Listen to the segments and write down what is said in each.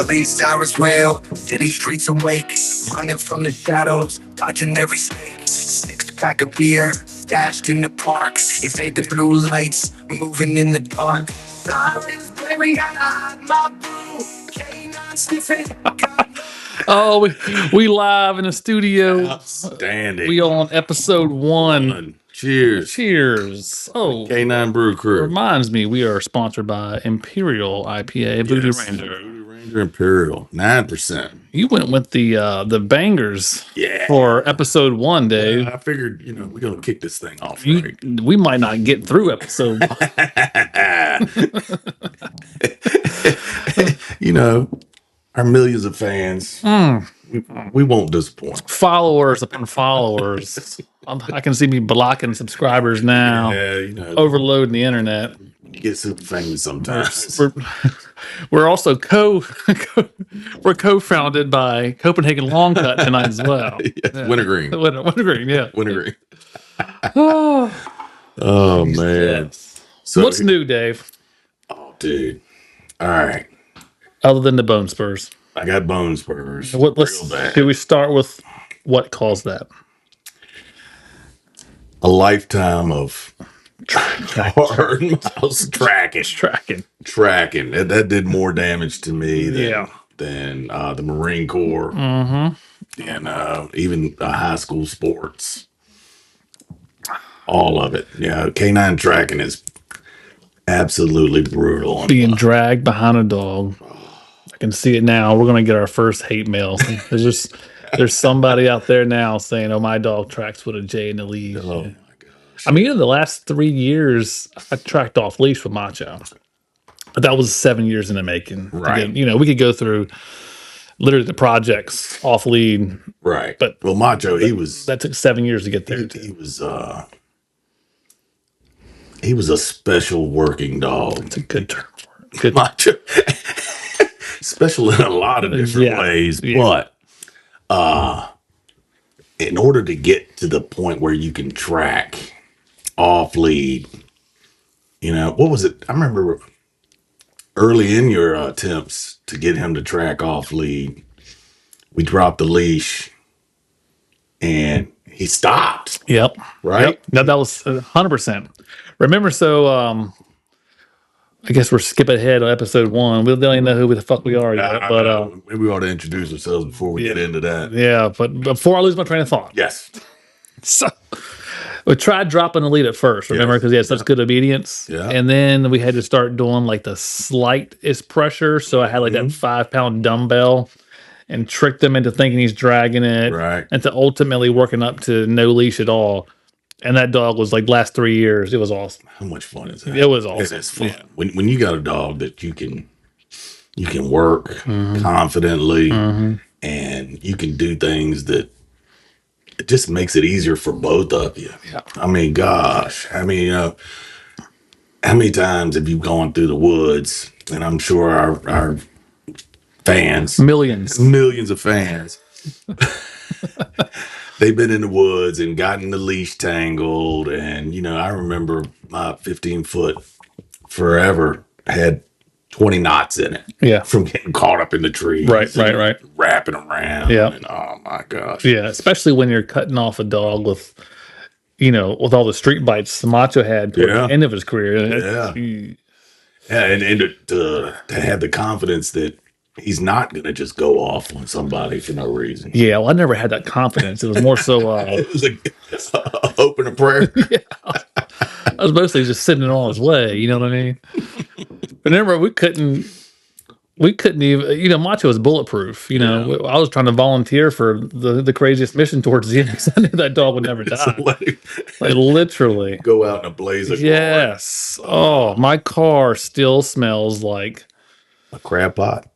Police sirens wail, city streets awake, running from the shadows, dodging every snake. Six pack of beer, stashed in the park. Evade the blue lights, moving in the dark. Sirens blaring out my brew. Canine sniffing. Oh, we live in the studio. Outstanding. We on episode one. Cheers. Cheers. Oh, K9 Brew Crew. reminds me, we are sponsored by Imperial IPA, Voodoo Ranger. Voodoo Ranger Imperial. 9%. You went with the bangers Yeah. for episode one, Dave. I figured, we're going to kick this thing off. We might not get through episode one. Our millions of fans, we won't disappoint. Followers upon followers. I can see me blocking subscribers now. Yeah, Overloading the internet. you get super famous sometimes. We're also co-founded by Copenhagen Long Cut tonight as well. Yeah. Wintergreen. Wintergreen, yeah. Wintergreen. Oh, Oh, man. yes. So, What's new, Dave? Oh, dude. All right. Other than the bone spurs. I got bone spurs. Real Real bad. Should we start with what caused that? A lifetime of hard miles tracking. Tracking. That did more damage to me than the Marine Corps and even high school sports. All of it. Yeah, K9 tracking is absolutely brutal. Being dragged behind a dog. I can see it now. We're going to get our first hate mail. There's somebody out there now saying, "Oh, my dog tracks with a J in the leash." Oh my gosh. I mean, in the last 3 years, I tracked off leash with Macho, but that was 7 years in the making. Right. Again, we could go through literally the projects off lead. Right. But Macho, that took 7 years to get there. He was a special working dog. It's a good term for it. Good. Macho. Special in a lot of different ways, but in order to get to the point where you can track off lead, what was it? I remember early in your attempts to get him to track off lead, we dropped the leash and he stopped. Yep. Right? Yep. That was 100%. Remember, so I guess we're skipping ahead on episode one. We don't even know who the fuck we are yet. But maybe we ought to introduce ourselves before we get into that. Yeah, but before I lose my train of thought. Yes. So we tried dropping the lead at first, remember, because he had such good obedience. Yeah. And then we had to start doing like the slightest pressure. So I had like that 5-pound dumbbell and tricked him into thinking he's dragging it. Right. And to ultimately working up to no leash at all. And that dog was like last 3 years. It was awesome. How much fun is that? It was awesome. It's fun. Yeah. When you got a dog that you can work confidently and you can do things that it just makes it easier for both of you. Yeah. I mean, gosh, how many times have you gone through the woods? And I'm sure our fans, millions of fans, they've been in the woods and gotten the leash tangled. And, I remember my 15-foot forever had 20 knots in it. Yeah. From getting caught up in the trees. Right. Wrapping around. Yeah. And, oh, my gosh. Yeah, especially when you're cutting off a dog with all the street bites Macho had toward the end of his career. And to have the confidence that he's not going to just go off on somebody for no reason. Yeah, well, I never had that confidence. It was more so... it was a hope and a prayer. Yeah. I was mostly just sitting in all his way, you know what I mean? Remember, we couldn't even... Macho was bulletproof, I was trying to volunteer for the craziest mission towards the end because I knew that dog would never die. Like, literally. Go out in a blaze of glory. Yes. Oh, my car still smells like... a crab pot.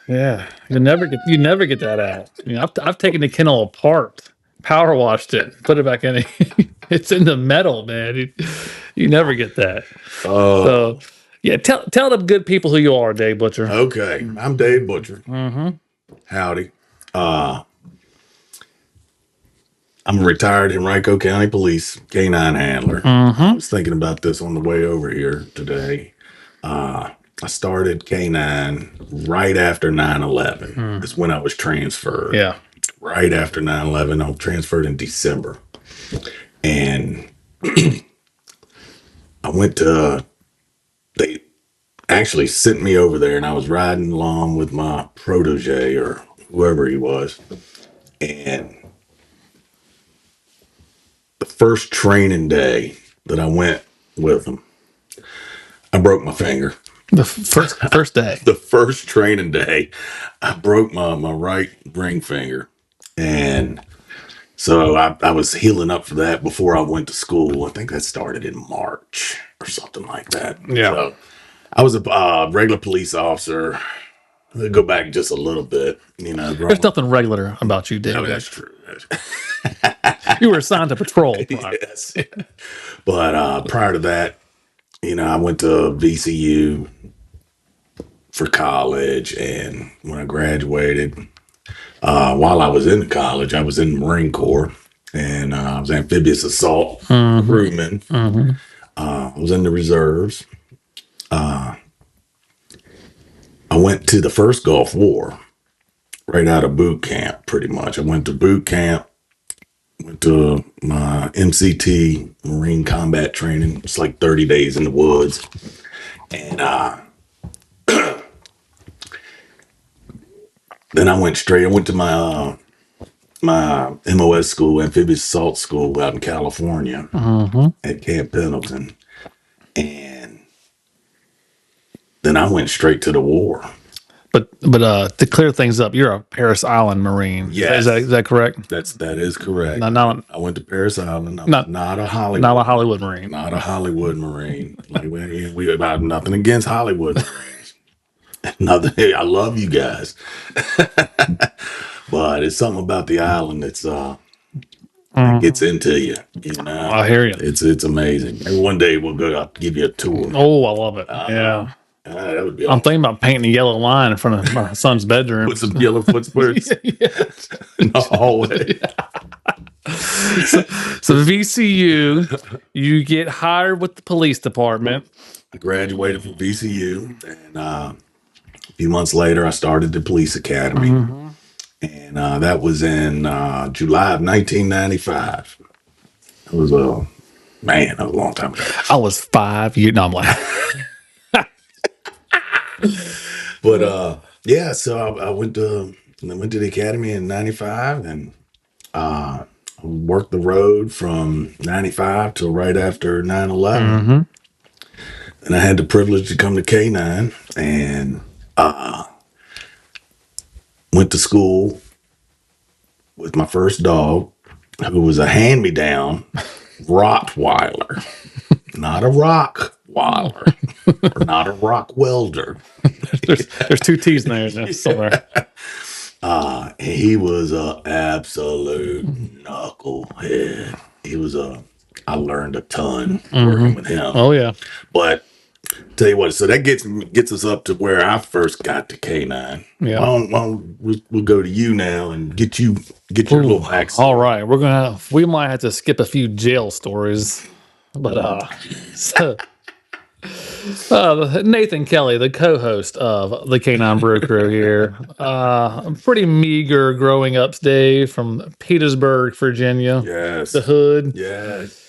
Yeah, you never get that out. I've taken the kennel apart, power washed it, put it back in it. It's in the metal, man. You never get that. Oh, so yeah. Tell the good people who you are, Dave Butcher. Okay, I'm Dave Butcher. Howdy. I'm a retired Henrico County Police K9 handler. I was thinking about this on the way over here today. I started K9 right after 9/11. That's when I was transferred. Yeah. Right after 9/11, I was transferred in December. And I went to, they actually sent me over there, and I was riding along with my protege or whoever he was. And the first training day that I went with him, I broke my finger. The first day. The first training day, I broke my right ring finger. And so I was healing up for that before I went to school. I think that started in March or something like that. Yeah. So I was a regular police officer. I'll go back just a little bit, There's nothing regular about you, David. No, that's true. You were assigned to patrol. Prior. Yes. But prior to that, I went to VCU for college. And when I graduated, while I was in college, I was in the Marine Corps. And I was amphibious assault crewman. I was in the reserves. I went to the first Gulf War right out of boot camp, pretty much. I went to boot camp, went to my MCT, Marine Combat Training. It's like 30 days in the woods. And then I went to my my MOS school, Amphibious Assault School out in California at Camp Pendleton. And then I went straight to the war. But to clear things up, you're a Paris Island Marine. Yes. Is that correct? That is correct. Not I went to Paris Island. I'm Not- not a Hollywood. not a Hollywood Marine. Not a Hollywood Marine. Like we about nothing against Hollywood Marines. Nothing. I love you guys, but it's something about the island that's that gets into you. I hear you. It's amazing. And one day we'll go. I'll give you a tour. Oh, I love it. Yeah. That would be. I'm Awesome. thinking about painting a yellow line in front of my son's bedroom. Put some yellow footprints in the hallway. So VCU, you get hired with the police department. I graduated from VCU, and a few months later, I started the police academy, and that was in July of 1995. It was that was a long time ago. I was 5 years. No, I'm like, But yeah, so I went to the academy in '95, and worked the road from '95 till right after 9/11. And I had the privilege to come to K9 and went to school with my first dog, who was a hand-me-down Rottweiler, not a Rockweiler, or not a rock welder. there's 2 T's in there somewhere. He was a absolute knucklehead. I learned a ton working with him. Oh yeah. But tell you what, so that gets us up to where I first got to K9. Yeah. Why don't we'll go to you now and get your little backstory. All right, we might have to skip a few jail stories, but Nathan Kelly, the co-host of the K9 Brew Crew here, pretty meager growing up, Dave, from Petersburg, Virginia, Yes. the hood. Yes.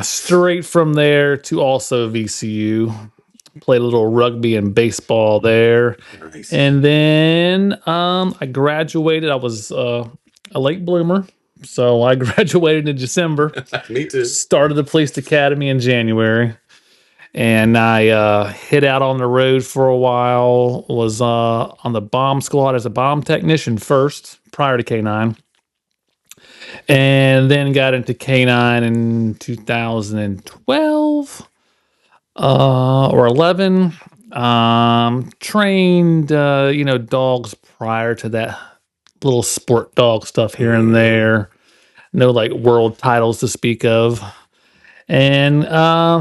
Straight from there to also VCU. Played a little rugby and baseball there. Nice. And then I graduated. I was a late bloomer. So I graduated in December. Me too. Started the police academy in January. And I hit out on the road for a while. Was on the bomb squad as a bomb technician first, prior to K9. And then got into K9 in 2012 or 11. Trained, dogs prior to that, little sport dog stuff here and there. No like world titles to speak of. And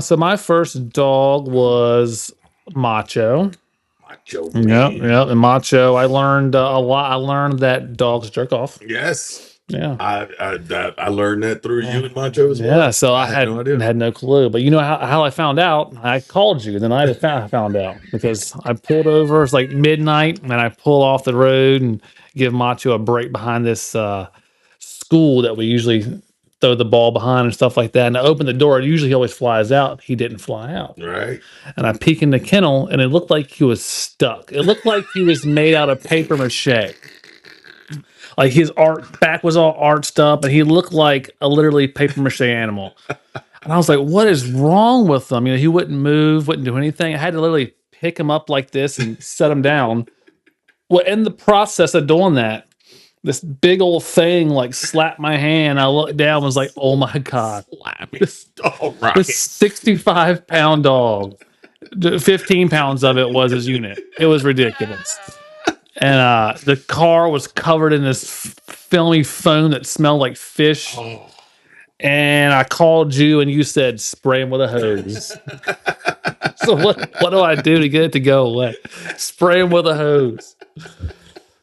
so my first dog was Macho. Macho Yep. Man. And Macho, I learned a lot. I learned that dogs jerk off. Yes. Yeah. I learned that through you and Macho as well. Yeah, so I had no idea. had no clue. But you know how I found out? I called you the night I found out because I pulled over. It's like midnight, and I pull off the road and give Macho a break behind this school that we usually throw the ball behind and stuff like that. And I open the door. Usually he always flies out. He didn't fly out. Right. And I peek in the kennel, and it looked like he was stuck. It looked like he was made out of paper mache. Like his back was all arched up, and he looked like a literally paper mache animal. And I was like, "What is wrong with him?" You know, he wouldn't move, wouldn't do anything. I had to literally pick him up like this and set him down. Well, in the process of doing that, this big old thing like slapped my hand. I looked down and was like, "Oh my god!" All right. This 65-pound dog, 15 pounds of it was his unit. It was ridiculous. And the car was covered in this filmy foam that smelled like fish. Oh. And I called you, and you said spray him with a hose. So what do I do to get it to go away? Spray him with a hose.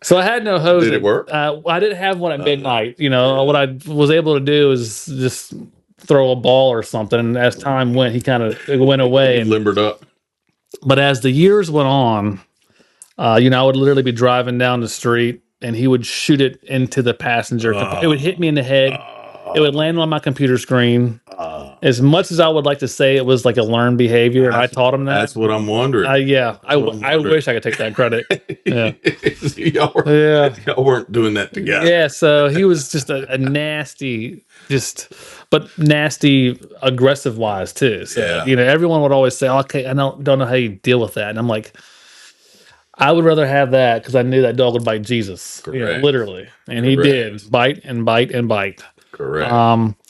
So I had no hose. Did it work? I didn't have one at midnight. You know, what I was able to do is just throw a ball or something. And as time went, it went away. He limbered up. But as the years went on, you know, I would literally be driving down the street, and he would shoot it into the passenger. It would hit me in the head. It would land on my computer screen. As much as I would like to say it was like a learned behavior, and I taught him that. That's what I'm wondering. I wish I could take that credit. Yeah. Y'all weren't doing that together. Yeah, so he was just a nasty, but nasty, aggressive wise too. So, Yeah. you know, everyone would always say, "Okay, I don't know how you deal with that," and I'm like, I would rather have that because I knew that dog would bite Jesus, you know, Correct. literally, and he did bite and bite and bite. Correct.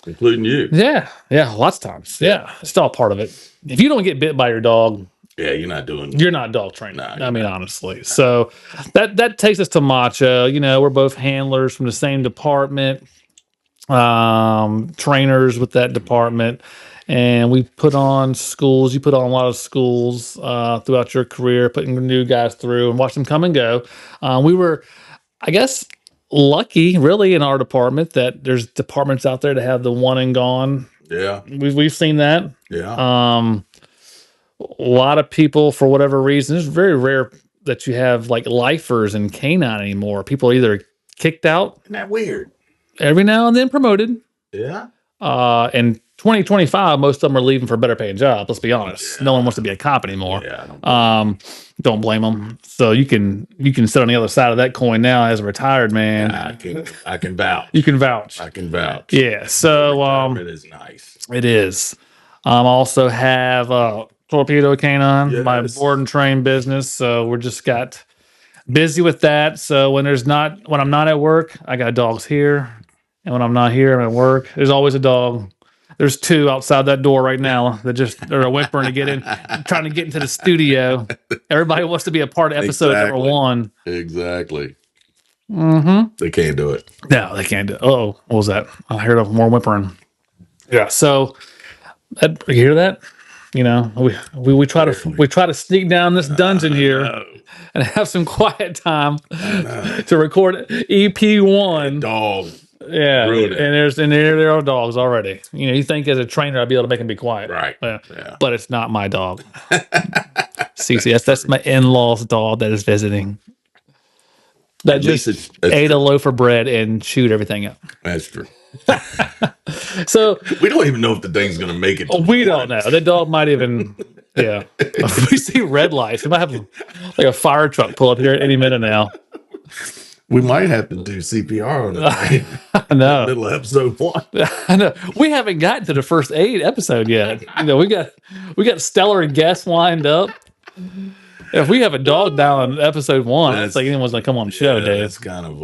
Including you. Yeah, lots of times. Yeah, it's all part of it. If you don't get bit by your dog, Yeah, you're not doing. you're not dog training. Nah, I mean, honestly. So that takes us to Macho. You know, we're both handlers from the same department, trainers with that department, and we put on schools. You put on a lot of schools throughout your career, putting new guys through and watch them come and go. We were, I guess, lucky really in our department that there's departments out there that have the one and gone. Yeah. We've seen that. Yeah. A lot of people, for whatever reason, it's very rare that you have like lifers and canine anymore. People are either kicked out, Isn't that weird? every now and then promoted. Yeah. In 2025, most of them are leaving for a better paying job. Let's be honest. No one wants to be a cop anymore. Yeah. Don't blame them. So you can sit on the other side of that coin now as a retired man. I can vouch. You can vouch. I can vouch. Yeah. So Retirement is nice. it is. Also have Torpedo Canine, my board and train business. So we're just got busy with that. So when I'm not at work, I got dogs here. And when I'm not here, I'm at work. There's always a dog. There's two outside that door right now that are whimpering to get in, trying to get into the studio. Everybody wants to be a part of episode number 1. Exactly. Mm-hmm. They can't do it. No, they can't do it. Oh, what was that? I heard more whimpering. Yeah. So, you hear that? You know, we try to sneak down this dungeon here and have some quiet time to record EP1. Dog. Yeah, and there are dogs already. You know, you think as a trainer I'd be able to make them be quiet, Right? Yeah. But it's not my dog. CCS, that's my in-laws' dog that is visiting. That just ate a loaf of bread and chewed everything up. That's true. So we don't even know if the thing's going to make it. We don't know. The dog might even. Yeah, if we see red lights, we might have like a fire truck pull up here at any minute now. We might have to do CPR on it. I know. Middle of episode 1. I know. We haven't gotten to the first aid episode yet. You know, we got stellar guests lined up. If we have a dog down on episode 1, it's like anyone's gonna come on the show, Dave. It's kind of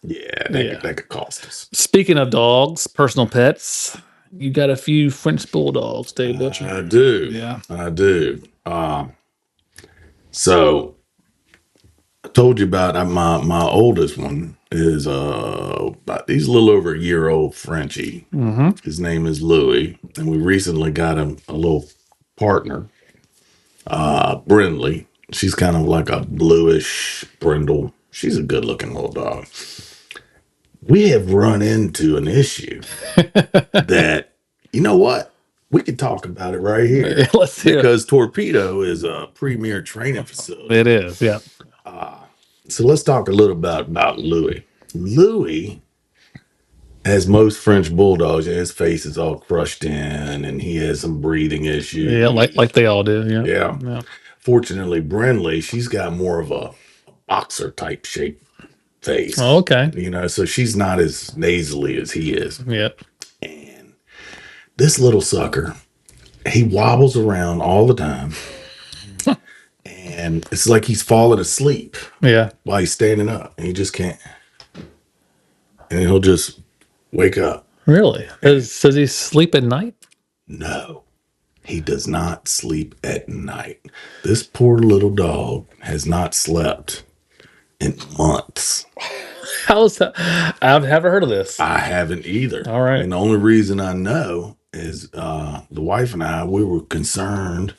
that could cost us. Speaking of dogs, personal pets, you got a few French bulldogs, Dave Butcher. I do. Yeah, I do. So I told you about my oldest one is he's a little over a year old Frenchie. Mm-hmm. His name is Louis, and we recently got him a little partner, Brindley. She's kind of like a bluish brindle. She's a good looking little dog. we have run into an issue that, you know what? We could talk about it right here. Let's hear it. Because Torpedo is a premier training facility. It is, yeah. So let's talk a little about Louis. Louis, as most French bulldogs, his face is all crushed in, and he has some breathing issues. Yeah, like they all do. Yeah. Yeah. Fortunately, Brinley, she's got more of a boxer type shape face. Oh, okay. You know, so she's not as nasally as he is. Yeah. And this little sucker, he wobbles around all the time. And it's like he's falling asleep Yeah. while he's standing up. And he just can't. And he'll just wake up. Really? Does he sleep at night? No, he does not sleep at night. This poor little dog has not slept in months. How is that? I've never heard of this. I haven't either. All right. And the only reason I know is the wife and I, we were concerned.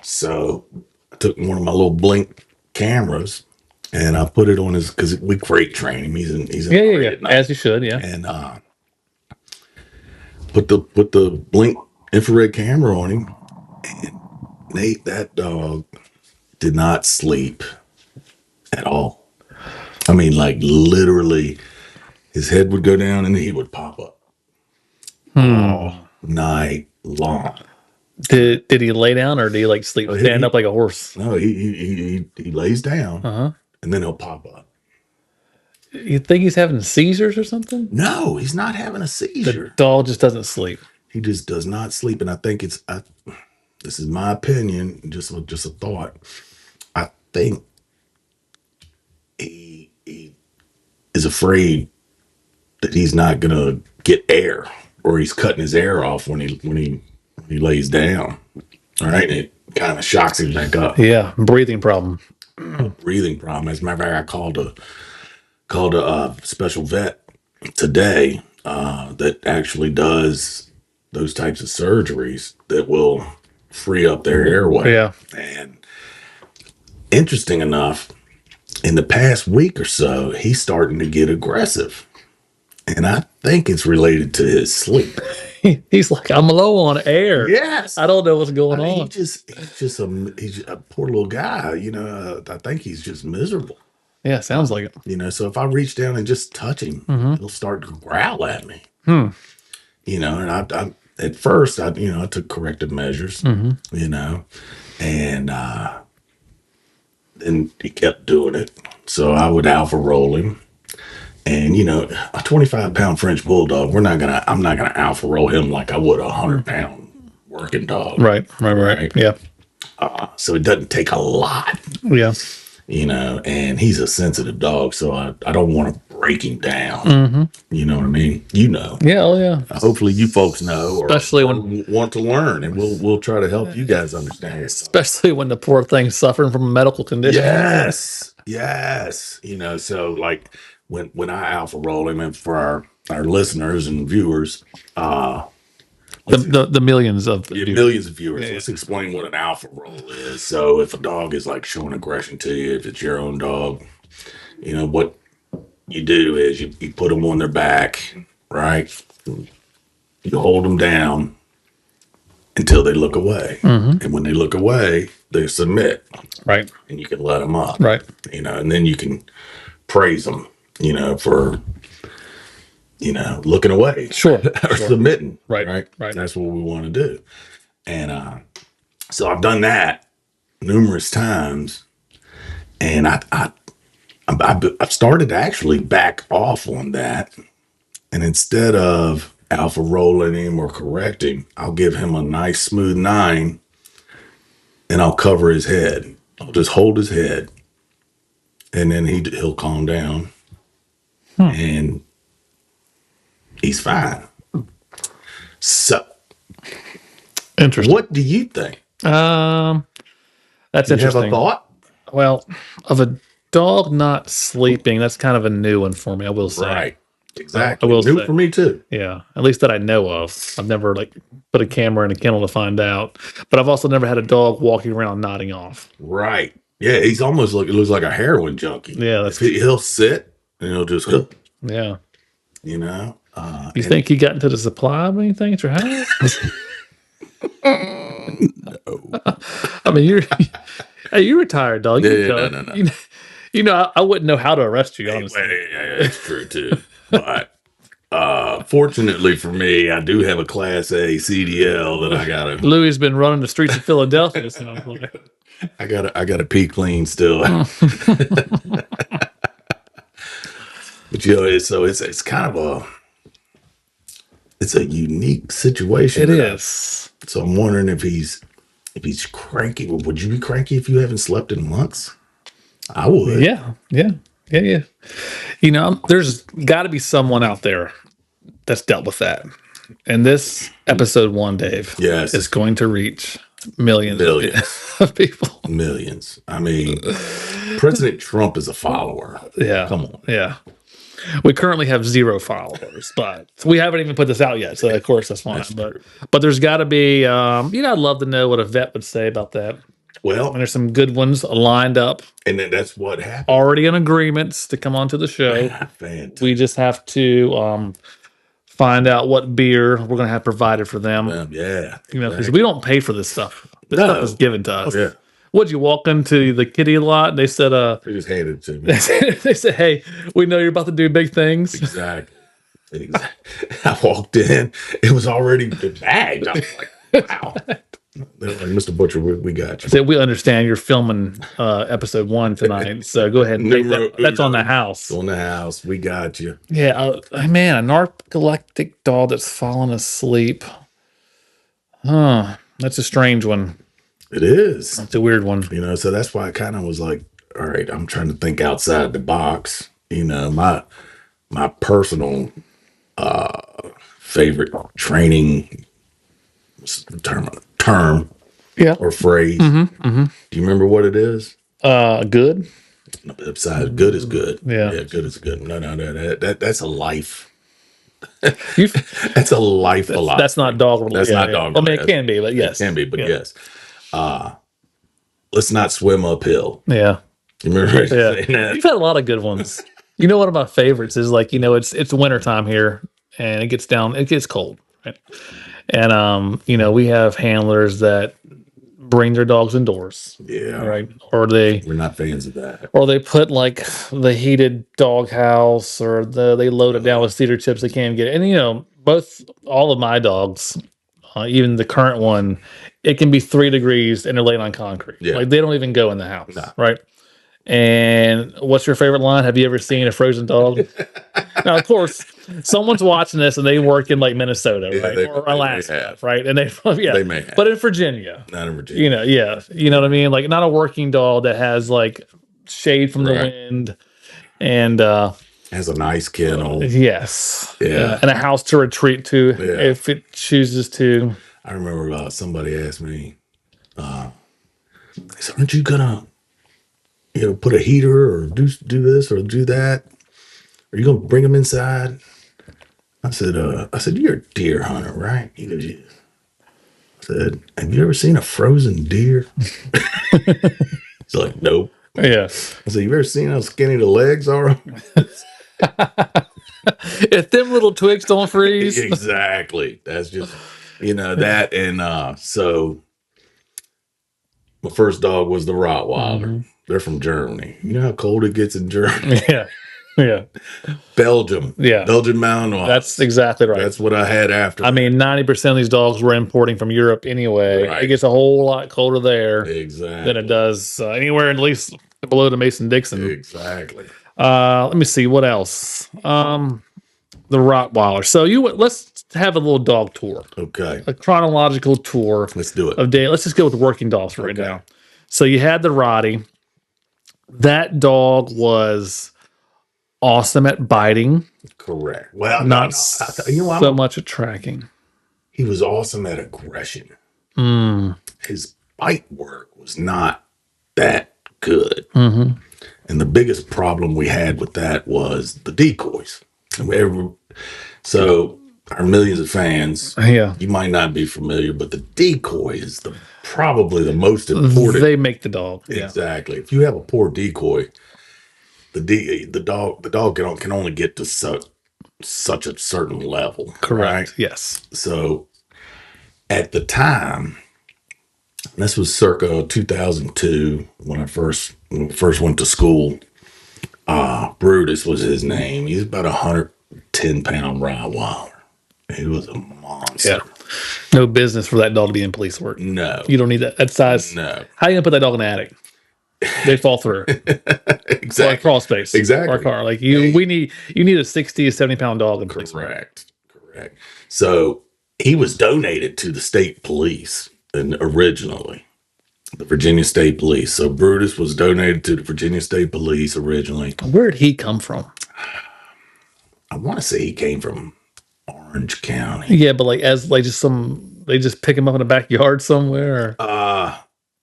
So I took one of my little blink cameras and I put it on his, because we crate train him. He's in Yeah. at night. As you should, yeah. And put the blink infrared camera on him. And Nate, that dog did not sleep at all. I mean, like literally, his head would go down and he would pop up all night long. Did he lay down or did he like sleep stand up like a horse? No, he lays down and then he'll pop up. You think he's having seizures or something? No, he's not having a The seizure. dog just doesn't sleep. He just does not sleep, and I think this is my opinion, just a thought. I think he is afraid that he's not gonna get air, or he's cutting his air off when he lays down. All right, and it kind of shocks him back up. Yeah, breathing problem. Breathing problem. As a matter of fact, I called a special vet today that actually does those types of surgeries that will free up their airway. Yeah. And interesting enough, in the past week or so, he's starting to get aggressive. And I think it's related to his sleep. He's like, I'm low on air. Yes. I don't know what's going I mean, on. he's just a poor little guy. You know, I think he's just miserable. Yeah, sounds like it. You know, so if I reach down and just touch him, he'll start to growl at me. You know, and I at first I took corrective measures. You know, and then he kept doing it. So I would alpha roll him. And you know, a 25-pound French bulldog, I'm not gonna alpha roll him like I would a 100-pound working dog. Right. Yeah. So it doesn't take a lot. Yeah. You know, and he's a sensitive dog, so I don't want to break him down. You know what I mean? You know. Yeah. Oh, yeah. Hopefully you folks know, or Especially or when- want to learn, and we'll try to help you guys understand it. Especially when the poor thing's suffering from a medical condition. Yes. You know, so like when I alpha roll him, and for our listeners and viewers, The millions of millions of viewers. Let's explain what an alpha roll is. So if a dog is like showing aggression to you, if it's your own dog, you know, what you do is you put them on their back, right? You hold them down until they look away. And when they look away, they submit. Right. And you can let them up. Right. You know, and then you can praise them, you know, for, you know, looking away. Sure. Or submitting. Right. That's what we want to do. And so I've done that numerous times. And I've started to actually back off on that. And instead of alpha rolling him or correcting, I'll give him a nice smooth 9 and I'll cover his head. I'll just hold his head and then he'll calm down and he's fine. So, Interesting. what do you think? That's Do you have interesting. a thought? Well, of a dog not sleeping, that's kind of a new one for me, I will say. Right. Exactly. I will New say. for me too. Yeah, at least that I know of. I've never like put a camera in a kennel to find out, but I've also never had a dog walking around nodding off. Right. Yeah, he's almost like, it looks like a heroin junkie. Yeah, that's he'll sit and he'll just yeah. You know, You think he got into the supply of anything at your house? I mean, you're hey, you retired, dog. You yeah, know, no. I wouldn't know how to arrest you, Well, honestly. yeah, that's true too. But fortunately for me, I do have a Class A CDL that I gotta, Louis has been running the streets of Philadelphia. Sounds like. I gotta pee clean still. But it's kind of it's a unique situation. It is. So I'm wondering if he's cranky. Well, would you be cranky if you haven't slept in months? I would. Yeah. There's got to be someone out there that's dealt with that. And this episode 1, Dave, Yes. is going to reach millions Millions. of people. Millions. I mean, President Trump is a follower. Yeah. Come on. Yeah. We currently have 0 followers, but we haven't even put this out yet. So of course that's fine. But there's got to be, I'd love to know what a vet would say about that. Well, And there's some good ones lined up, and then that's what happened. already in agreements to come onto the show. Fantastic. We just have to find out what beer we're going to have provided for them. Yeah. Because we don't pay for this stuff. This No. stuff is given to us. Oh, yeah. Would you walk into the kitty lot and they said, They just handed it to me. they said, hey, we know you're about to do big things. Exactly. I walked in, it was already bagged. I was like, wow. They're like, Mr. Butcher, we got you. So we understand you're filming episode 1 tonight. So go ahead and take that. That's on the house. On the house. We got you. Yeah. Man, a narcoleptic dog that's fallen asleep. Huh. That's a strange one. It is. It's a weird one. So that's why I kind of was like, all right, I'm trying to think outside the box. My personal favorite training term Yeah. or phrase. Do you remember what it is? Good. Besides, good is good. Yeah. Good is good. No. That's a life. You That's a life philosophy. That's not dog related. That's not dog I mean, it related. can be, but yes. It can be, but yes. Let's not swim uphill. Yeah. You remember Yeah. saying that? You've had a lot of good ones. One of my favorites is it's wintertime here and it gets cold. Right? And we have handlers that bring their dogs indoors. Yeah. Right. Or we're not fans of that. Or they put like the heated dog house or they load it down with cedar chips they can't get. And all of my dogs, even the current one, it can be 3 degrees and they're laying on concrete. Yeah. Like they don't even go in the house. No. Right. And what's your favorite line? Have you ever seen a frozen dog? Now, of course, someone's watching this and they work in like Minnesota, right? Or Alaska, right? And they may have. But in Virginia. Not in Virginia. You know what I mean? Like not a working dog that has like shade from the wind and has a nice kennel. Yes. Yeah. And a house to retreat to if it chooses to. I remember somebody asked me, they said, aren't you gonna put a heater or do this or do that? Are you gonna bring them inside? I said, you're a deer hunter, right? He goes, yeah. I said, have you ever seen a frozen deer? He's like, nope. Yeah. I said, you ever seen how skinny the legs are? If them little twigs don't freeze. Exactly. That's just, that. And so my first dog was the Rottweiler. Mm-hmm. They're from Germany. You know how cold it gets in Germany? Yeah. Yeah. Belgium. Yeah. Belgian Malinois. That's exactly right. That's what I had after. I mean, 90% of these dogs we're importing from Europe anyway. Right. It gets a whole lot colder there than it does anywhere, at least below the Mason-Dixon. Exactly. Let me see. What else? The Rottweiler. So let's have a little dog tour. Okay. A chronological tour. Let's do it. Of day. Let's just go with the working dogs right now. So you had the Rottie. That dog was awesome at biting. Correct. Well, not so much at tracking. He was awesome at aggression. His bite work was not that good. Mm-hmm. And the biggest problem we had with that was the decoys. So our millions of fans, you might not be familiar, but the decoy is probably the most important. They make the dog. Exactly. If you have a poor decoy, the dog can only get to such a certain level. Correct. Right? Yes. So at the time, this was circa 2002 when I first went to school. Brutus was his name. He's about 110-pound Rottweiler. He was a monster. Yeah. No business for that dog to be in police work. No, You don't need that size. no, How you gonna put that dog in the attic? They fall through. Or a exactly, crawl space. exactly. Or a car. Like you you need a 60 to 70 pound dog in police work. Correct. So he was donated to the state police and originally. The Virginia State Police. So Brutus was donated to the Virginia State Police originally. Where did he come from? I want to say he came from Orange County. Yeah, but like as like just they just pick him up in the backyard somewhere.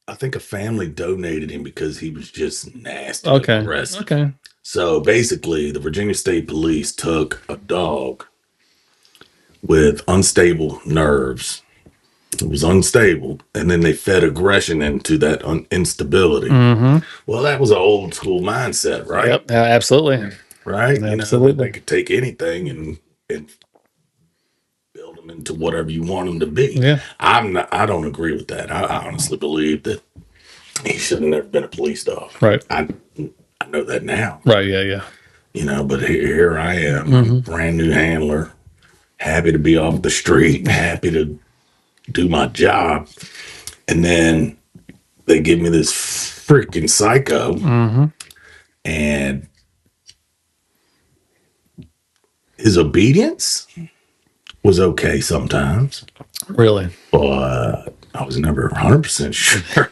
I think a family donated him because he was just nasty. Okay. And aggressive. Okay. So basically, the Virginia State Police took a dog with unstable nerves. It was unstable, and then they fed aggression into that instability. Mm-hmm. Well, that was an old school mindset, right? Yep. Absolutely. Right? Absolutely. They could take anything and build them into whatever you want them to be. Yeah. I don't agree with that. I honestly believe that he should have never been a police dog. Right. I know that now. Right. Yeah. Yeah. But here I am, I'm a brand new handler, happy to be off the street, happy to do my job. And then they give me this freaking psycho. And his obedience was okay sometimes. Really. But I was never 100% sure.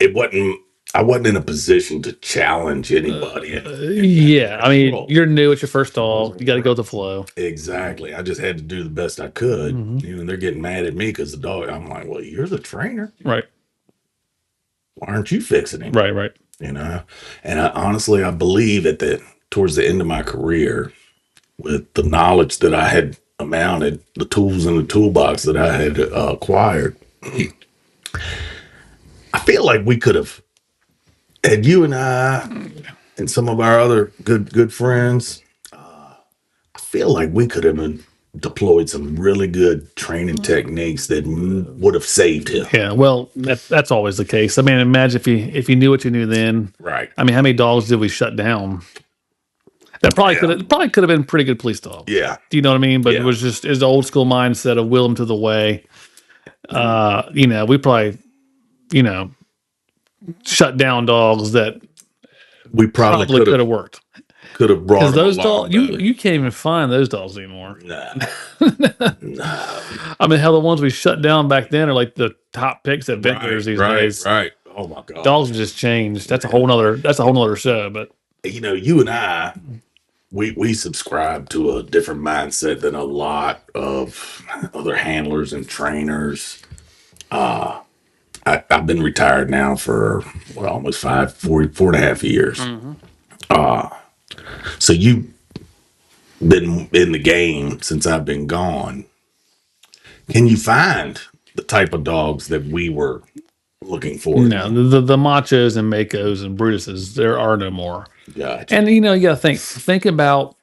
It wasn't, I wasn't in a position to challenge anybody. Yeah. I mean, you're new. It's your first dog. You got to go with the flow. Exactly. I just had to do the best I could. They're getting mad at me because the dog, I'm like, well, you're the trainer. Right. Why aren't you fixing him? Right. And honestly, I believe towards the end of my career, with the knowledge that I had amounted, the tools in the toolbox that I had acquired, I feel like we could have, and you and I and some of our other good friends, I feel like we could have deployed some really good training techniques that would have saved him. Yeah. Well, that's always the case. I mean, imagine if you knew what you knew then. Right. I mean, how many dogs did we shut down? That probably could have been a pretty good police dog. Yeah. Do you know what I mean? But Yeah. it was just the old school mindset of will them to the way. We probably, shut down dogs that We probably could have worked. Could have brought Because them those along dogs, better. you can't even find those dogs anymore. No. I mean, hell, the ones we shut down back then are like the top picks at vendors these days. Right. Oh my God. Dogs have just changed. That's a whole nother show. But You and I, we subscribe to a different mindset than a lot of other handlers and trainers. I've been retired now for almost 4.5 years. So you've been in the game since I've been gone. Can you find the type of dogs that we were looking for? no, the machos and makos and brutuses, there are no more. Gotcha. And you got to think about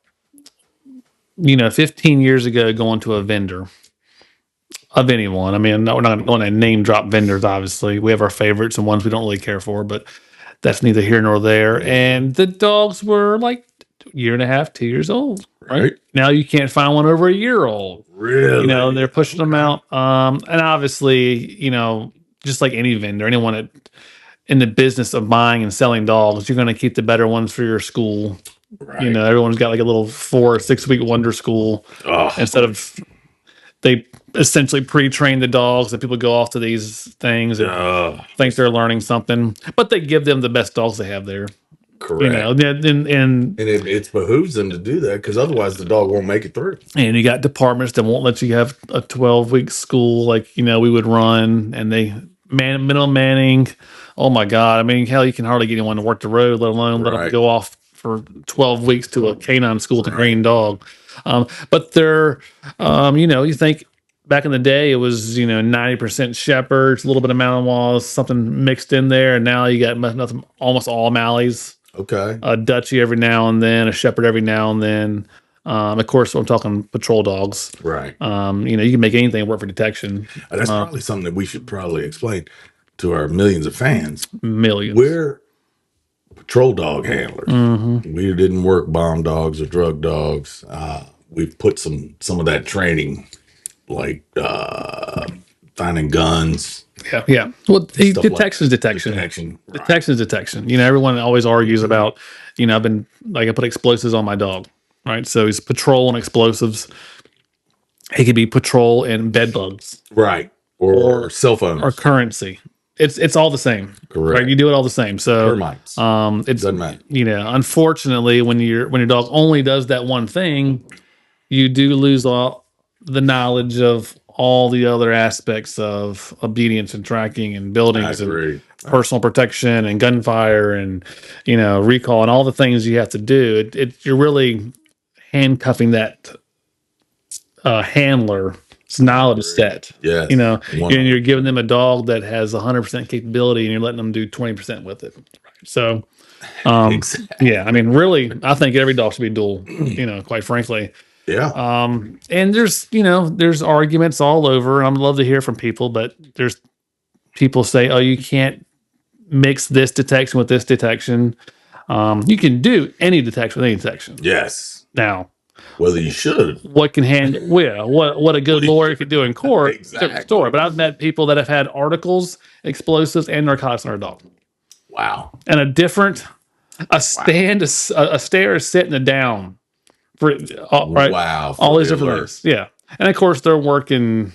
15 years ago going to a vendor of anyone. I mean, we're not going to name drop vendors. Obviously, we have our favorites and ones we don't really care for, but that's neither here nor there. And the dogs were like year and a half, 2 years old. Right now, you can't find one over a year old. Really? They're pushing them out. And obviously, just like any vendor, anyone in the business of buying and selling dogs, you're going to keep the better ones for your school. Right. Everyone's got like a little 4 or 6 week wonder school instead of they essentially pre-train the dogs that people go off to these things and think they're learning something, but they give them the best dogs they have there. Correct. And it behooves them to do that because otherwise the dog won't make it through. And you got departments that won't let you have a 12-week school like we would run, and they minimum manning. Oh my God! I mean, hell, you can hardly get anyone to work the road, let alone let them go off for 12 weeks to a canine school to train dog. But they're, you think back in the day it was 90% shepherds, a little bit of Malinois, something mixed in there, and now you got nothing, almost all Malleys. Okay. a Dutchie every now and then, a Shepherd every now and then. Of course, I'm talking patrol dogs. Right. You can make anything work for detection. That's probably something that we should probably explain to our millions of fans. Millions. We're patrol dog handlers. We didn't work bomb dogs or drug dogs. We've put some of that training, like finding guns. Yeah. Well, Stuff like detection is that. detection. Detection. Right. Detection is detection. Everyone always argues about, I've been like I put explosives on my dog, right? So he's patrol and explosives. He could be patrol and bed bugs Right. Or cell phones. or currency. It's all the same. Correct. Right? You do it all the same. So Termites. it's Doesn't matter. Unfortunately when your dog only does that one thing, you do lose all the knowledge of all the other aspects of obedience and tracking and I buildings agree. and personal protection and gunfire and recall and all the things you have to do. You're really handcuffing that handler's knowledge set. Yes. And you're giving them a dog that has 100% capability and you're letting them do 20% with it. So, Exactly. yeah, I mean, really, I think every dog should be dual, quite frankly. Yeah. And there's arguments all over. And I'd love to hear from people, but there's people say, oh, you can't mix this detection with this detection. You can do any detection with any detection. Yes. Now, Whether you should. what can handle what a good lawyer could do in court, Exactly. different story. But I've met people that have had articles, explosives, and narcotics on their dog. Wow. And a stare is sitting a down for right. Wow. All these For different real. things. Yeah. And of course they're working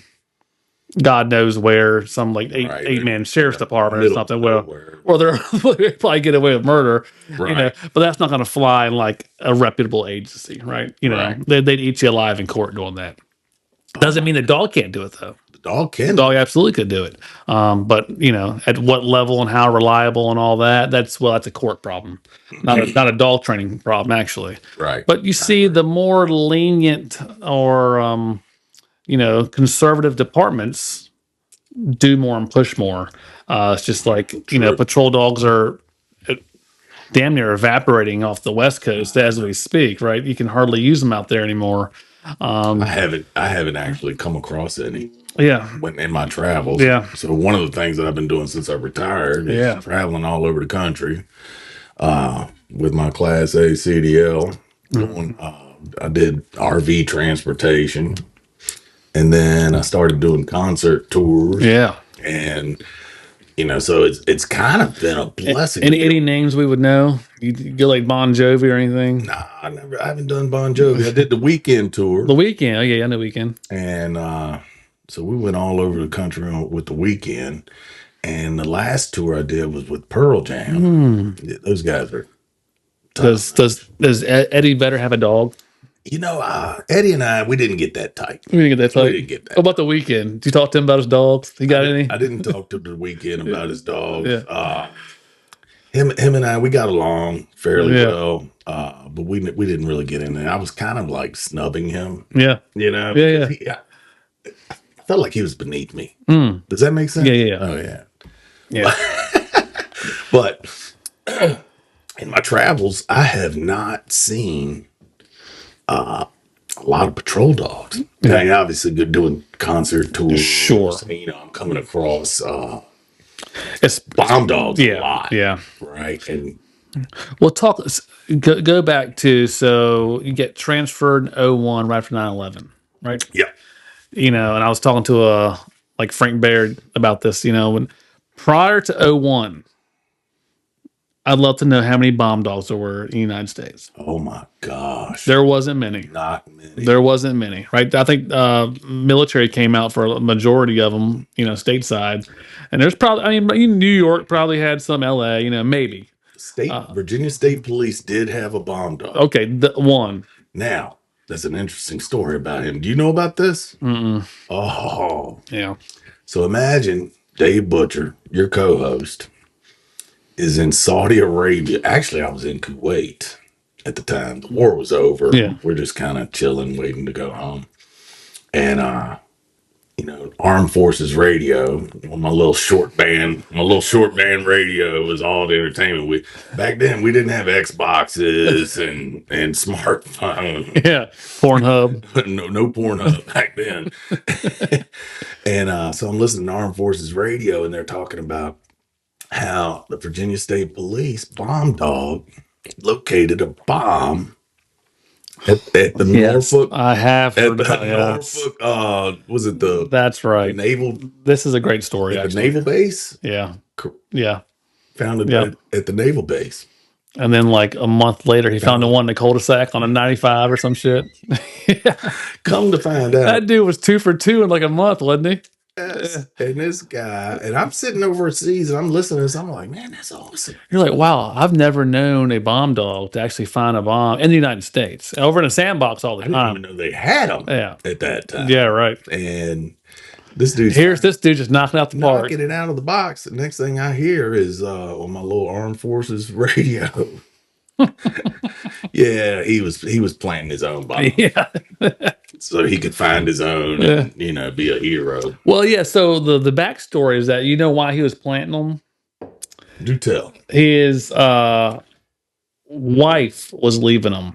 God knows where, some like Right. eight-man sheriff's department or Middle something. of Well, nowhere. or they're probably get away with murder, Right. but that's not going to fly in like a reputable agency, right? Right. They'd eat you alive in court doing that. Doesn't mean the dog can't do it though. The dog can. The dog absolutely could do it. But at what level and how reliable and all that, that's a court problem, not a dog training problem actually. Right. But you see, the more lenient or conservative departments do more and push more. It's just like patrol dogs are damn near evaporating off the West Coast as we speak. Right, you can hardly use them out there anymore. I haven't actually come across any Yeah, when in my travels. Yeah. So one of the things that I've been doing since I retired is traveling all over the country with my Class A CDL. I did RV transportation, and then I started doing concert tours. yeah. And so it's kind of been a blessing. Any names we would know? You go like Bon Jovi or anything? Nah, I haven't done Bon Jovi. I did the weekend tour. The Weekend. Oh yeah, I know Weekend. And so we went all over the country with the weekend. And the last tour I did was with Pearl Jam. Yeah, those guys are tough. Does Eddie Vedder have a dog? Eddie and I, we didn't get that tight. We didn't get that tight. We didn't get that. What about the Weekend? Did you talk to him about his dogs? He got any? I didn't talk to the weekend about his dogs. Yeah. Him and I, we got along fairly Yeah. well. But we didn't really get in there. I was kind of like snubbing him. Yeah. Yeah. I felt like he was beneath me. Does that make sense? Yeah. Oh yeah. Yeah. But in my travels, I have not seen a lot of patrol dogs. Yeah. I mean, obviously, good doing concert tours. Sure. I'm coming across It's bomb dogs a lot. Yeah. Right. And Well, go back to, so you get transferred in 01 right after 9/11, right? yeah. And I was talking to like Frank Baird about this, when prior to 01, I'd love to know how many bomb dogs there were in the United States. Oh my gosh. There wasn't many. Not many. There wasn't many, right? I think military came out for a majority of them, stateside. And there's probably, New York probably had some, LA, maybe. Virginia State Police did have a bomb dog. Okay, the one. Now, that's an interesting story about him. Do you know about this? Oh. Yeah. So imagine Dave Butcher, your co-host, is in Saudi Arabia. Actually, I was in Kuwait at the time. The war was over. Yeah. We're just kind of chilling, waiting to go home. And Armed Forces radio on my little short band. My little short band radio was all the entertainment. Back then we didn't have Xboxes and smartphones. Yeah. Pornhub. No Pornhub back then. And so I'm listening to Armed Forces radio, and they're talking about how the Virginia State Police bomb dog located a bomb at the Yes, Norfolk. I have At heard the about yes. Norfolk, was it the That's right. naval? This is a great story, The actually. naval base? Yeah. Co- Yeah. Found it Yeah. at the naval base. And then like a month later, he found the one in the cul-de-sac on a 95 or some shit. Yeah. Come to find out, That dude was 2 for 2 in like a month, wasn't he? yes. And this guy, and I'm sitting overseas and I'm listening to this. I'm like, man, that's awesome. You're like, wow, I've never known a bomb dog to actually find a bomb in the United States. Over in a sandbox all the I didn't time. even know they had them Yeah. at that time. Yeah, right. And this dude's Here's this dude just knocking out the park. knocking it out of the box. The next thing I hear is on my little Armed Forces radio. Yeah, he was planting his own bomb Yeah. so he could find his own and be a hero. Well, yeah. So the backstory is that you know why he was planting them. Do tell. His wife was leaving him,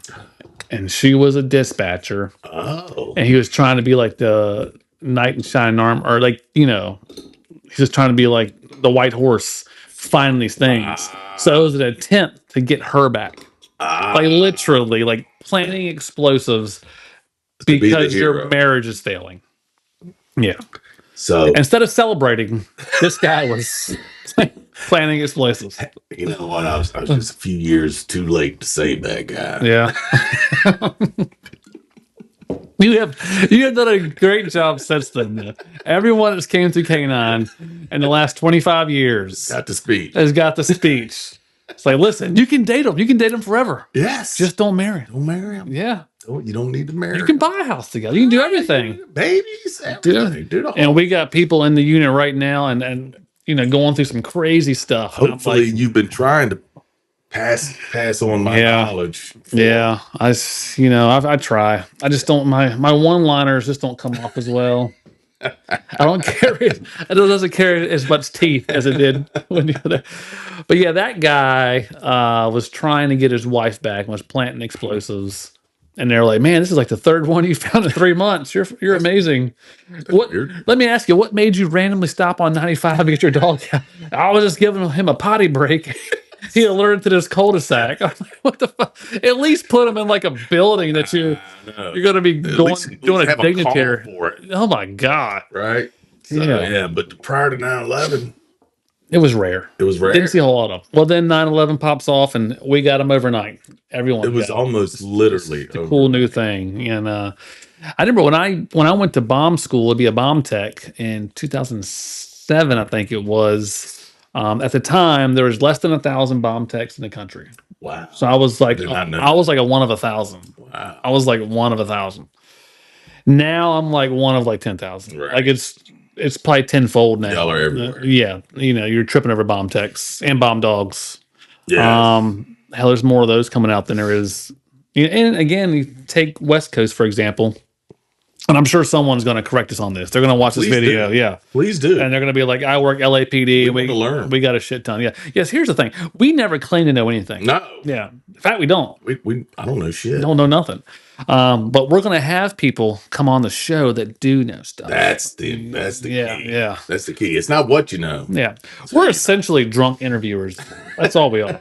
and she was a dispatcher, Oh, and he was trying to be like the knight in shining armor, or like he's just trying to be like the white horse, finding these things. So it was an attempt to get her back, like literally, like planting explosives be the because your hero. marriage is failing. Yeah. So Instead of celebrating, this guy was planning explosives. you know what? I was just a few years too late to save that guy. Yeah. You have done a great job since then. Everyone that's came through K9 in the last 25 years Got the speech. has got the speech. It's like, listen, you can date them. You can date them forever. Yes. Just don't marry them. don't marry him. Yeah. You don't need to marry You can buy a house together. You can do everything. babies. Everything. Do the whole. And we got people in the unit right now and going through some crazy stuff. And I'm Hopefully, like, you've been trying to pass on my Yeah. knowledge. yeah, I try. I just don't, my one-liners just don't come off as well. I don't carry it. It doesn't carry as much teeth as it did when you were there. But yeah, that guy was trying to get his wife back and was planting explosives. And they're like, man, this is like the third one you found in 3 months. You're amazing. What? weird. Let me ask you, what made you randomly stop on 95 to get your dog out? I was just giving him a potty break. He alerted to this cul-de-sac. I'm like, what the fuck? At least put him in like a building that you're going to be At going least doing a have call dignitary. for it, Oh my god, right? So, Yeah. yeah. But prior to 9/11, it was rare. it was rare. Didn't see a whole lot of them. Well, then 9/11 pops off, and we got them overnight. Everyone. It was got 'em. almost literally It's a cool new thing. And I remember when I went to bomb school to be a bomb tech in 2007, I think it was. At the time, there was less than 1,000 bomb techs in the country. Wow. So I was like, Did not know I was like a one of 1,000. Wow. I was like one of 1,000. Now I'm like one of like 10,000. Right. Like it's probably tenfold now. Y'all are everywhere. Yeah, you're tripping over bomb techs and bomb dogs. Yeah. Hell, there's more of those coming out than there is. And again, you take West Coast for example, and I'm sure someone's going to correct us on this. They're going to watch this Please video, do. yeah, Please do. and they're going to be like, "I work LAPD. want to learn. We got a shit ton." Yeah. Yes. Here's the thing: we never claim to know anything. No. Yeah. In fact, we don't. We I don't know shit. Don't know nothing. But we're going to have people come on the show that do know stuff. That's the Yeah, key. yeah. That's the key. It's not what you know. Yeah. We're essentially drunk interviewers. That's all we are.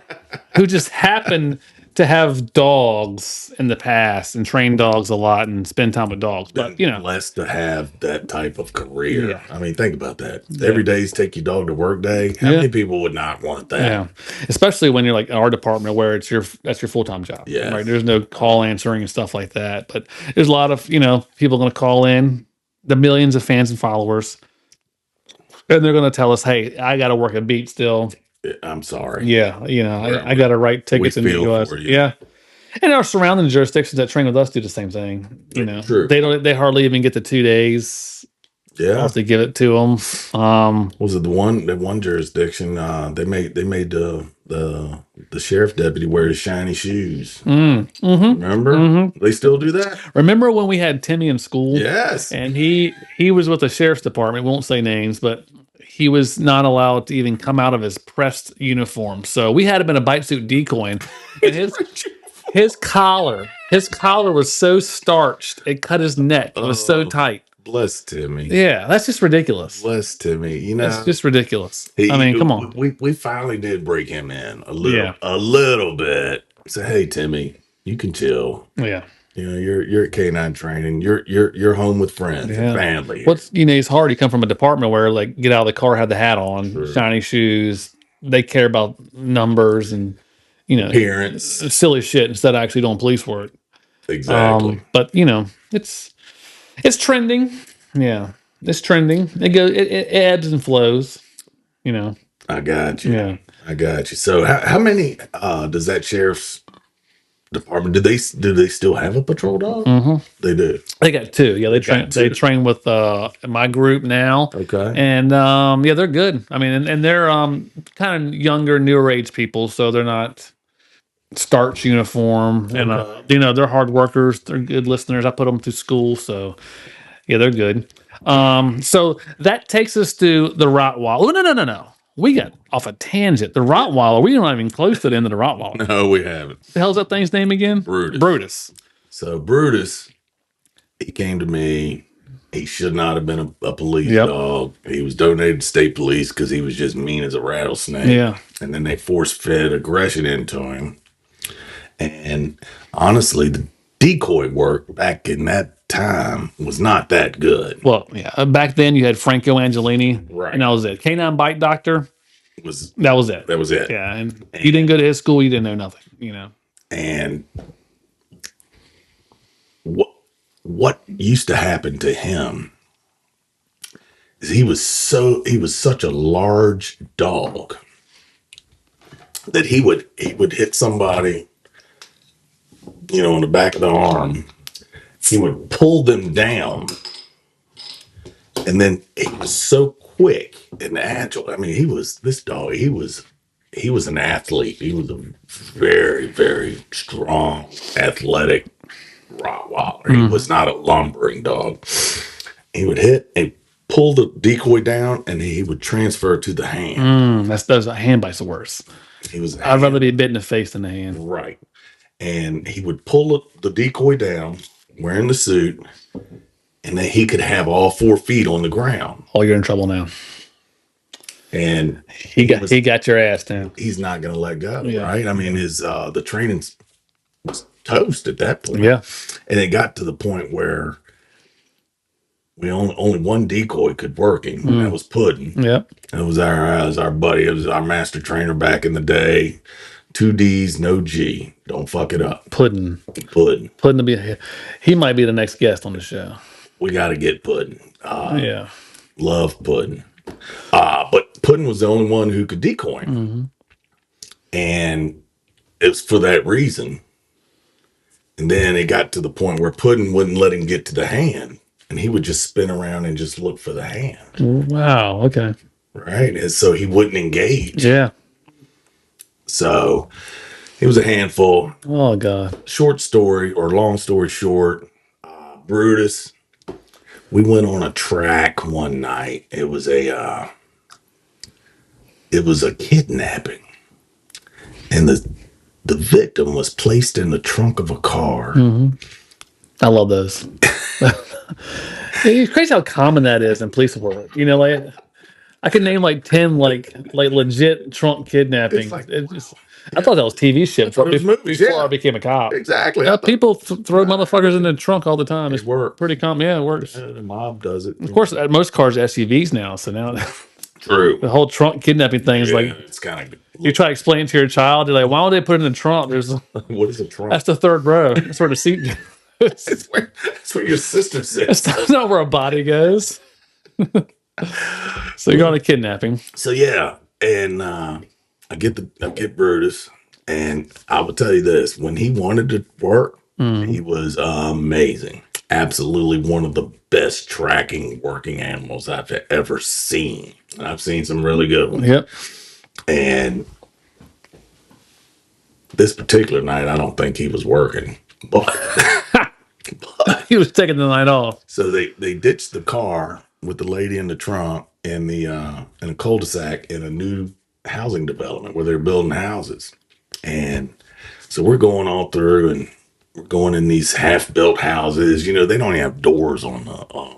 Who just happen to have dogs in the past and train dogs a lot and spend time with dogs. But, Blessed to have that type of career. Yeah. I mean, think about that. Every day's take your dog to work day. How many people would not want that? yeah. Especially when you're like our department where that's your full-time job. Yes. Right. There's no call answering and stuff like that. But there's a lot of, people going to call in, the millions of fans and followers. And they're going to tell us, hey, I got to work a beat still. I'm sorry. Yeah, I got to write tickets in the feel U.S. for you. Yeah, and our surrounding jurisdictions that train with us do the same thing. True. They hardly even get the 2 days. Yeah. Once they give it to them. Was it that one jurisdiction? They made the the sheriff deputy wears shiny shoes. Mm-hmm. Remember? Mm-hmm. They still do that? Remember when we had Timmy in school? Yes. And he was with the sheriff's department. We won't say names, but he was not allowed to even come out of his pressed uniform. So we had him in a bite suit decoying, and his collar was so starched it cut his neck. It was so tight. Bless Timmy. Yeah, that's just ridiculous. Bless Timmy. You know, It's just ridiculous. I mean, come on. We finally did break him in Yeah. a little bit. Say, hey Timmy, you can chill. Yeah. You know, you're at K9 training. You're home with friends and family. What's it's hard. You come from a department where like get out of the car, have the hat on, shiny shoes. They care about numbers and appearance, silly shit instead of actually doing police work. Exactly. But it's trending. Yeah, it's trending. It ebbs and flows. I got you. Yeah. I got you. So how many does that sheriff's department do they still have a patrol dog? Mm-hmm. They do. They got two. Yeah, they train with my group now. Okay. And yeah, they're good. I mean, and they're kind of younger, newer age people, so they're not starch uniform, and they're hard workers. They're good listeners. I put them through school, so yeah, they're good. So that takes us to the Rottweiler. Oh, no. We got off a tangent. The Rottweiler, we're not even close to the end of the Rottweiler. No, we haven't. What the hell's that thing's name again? Brutus. So Brutus, he came to me. He should not have been a police dog. He was donated to state police because he was just mean as a rattlesnake. Yeah. And then they force-fed aggression into him. And honestly, the decoy work back in that time was not that good. Well, yeah. Back then you had Franco Angelini. Right. And that was it. Canine Bite Doctor. That was it. That was it. Yeah. And you didn't go to his school, you didn't know nothing, And what used to happen to him is he was such a large dog that he would hit somebody, on the back of the arm. He would pull them down, and then he was so quick and agile. I mean, he was an athlete. He was a very, very strong, athletic Rottweiler. He was not a lumbering dog. He would hit and pull the decoy down, and he would transfer to the hand. Those hand bites the worst. I'd rather be bit in the face than the hand. Right. And he would pull the decoy down, wearing the suit, and then he could have all 4 feet on the ground. Oh, you're in trouble now. And he got your ass down. He's not going to let go, right? I mean, the training was toast at that point. Yeah. And it got to the point where we only one decoy could work him. And that was Puddin'. Yep. That was our buddy. It was our master trainer back in the day. 2 D's, no G. Don't fuck it up. Puddin' he might be the next guest on the show. We got to get Puddin'. Yeah. Love Puddin'. But Puddin' was the only one who could decoy him. Mm-hmm. And it was for that reason. And then it got to the point where Puddin' wouldn't let him get to the hand. And he would just spin around and just look for the hand. Wow. Okay. Right. And so he wouldn't engage. Yeah. So it was a handful. Oh, God. Long story short, Brutus, we went on a track one night. It was a kidnapping. And the victim was placed in the trunk of a car. Mm-hmm. I love those. It's crazy how common that is in police work. I could name like 10 like legit trunk kidnapping. I thought that was TV shit before I became a cop. Exactly. People throw motherfuckers in the trunk all the time. It's pretty common. Yeah, it works. The mob does it. Of course, most cars are SUVs now. So now true. The whole trunk kidnapping thing is it's kind of. You try to explain to your child, you're like, why don't they put it in the trunk? What is a trunk? That's the third row. That's where the seat goes. That's where your sister sits. That's not where a body goes. So you're going to kidnapping. So yeah, and I get Brutus, and I will tell you this: when he wanted to work, he was amazing. Absolutely one of the best tracking working animals I've ever seen. And I've seen some really good ones. Yep. And This particular night, I don't think he was working, but He was taking the night off. so they ditched the car with the lady in the trunk in the in a cul-de-sac in a new housing development where they're building houses, and so we're going all through and we're going in these half-built houses. You know, they don't even have doors on the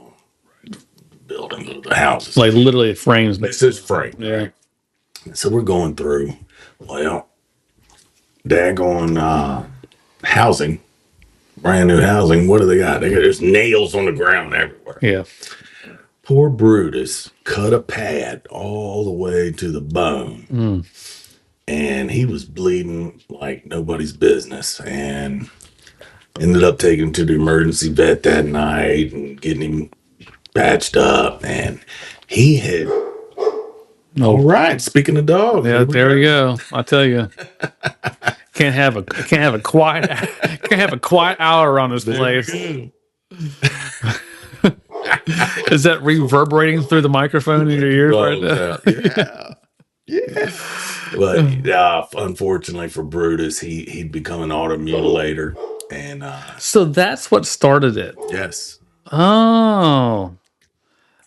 building of the houses. Like literally frames. It's just frame. Yeah. So we're going through. Well, daggone housing, brand new housing. What do they got? There's nails on the ground everywhere. Yeah. Poor Brutus cut a pad all the way to the bone, and he was bleeding like nobody's business. And ended up taking him to the emergency vet that night and getting him patched up. And he had. All right. Speaking of dogs, Yeah, there we go. I tell you, can't have a quiet hour around this place. Is that reverberating through the microphone in your ears right now? Yeah. Yeah. But unfortunately for Brutus, he'd become an automutilator. And So that's what started it. yes. Oh,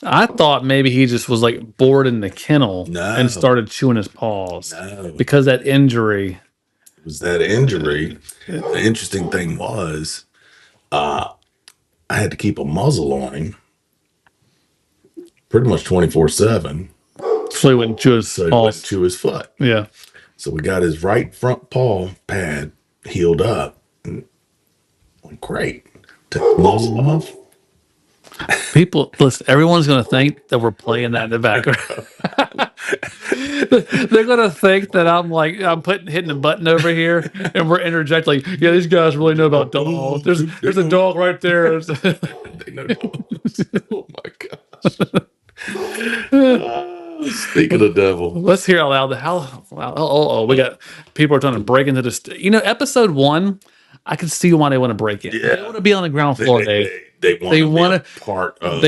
I thought maybe he just was like bored in the kennel No. and started chewing his paws No. because that injury. It was that injury. The interesting thing was I had to keep a muzzle on him pretty much 24/7 So he wouldn't chew his so he wouldn't paws. chew his foot. Yeah. So we got his right front paw pad healed up. And went great. Took the muzzle off. People, listen, everyone's going to think that we're playing that in the background. They're going to think that I'm hitting a button over here and we're interjecting. Like, yeah, these guys really know about dogs. There's a dog right there. They know dogs. Oh my gosh. Speaking of devil. Let's hear out loud. We got people are trying to break into this. Episode 1, I can see why they want to break in. Yeah. They want to be on the ground floor, Dave. They They want wanna- to be a part of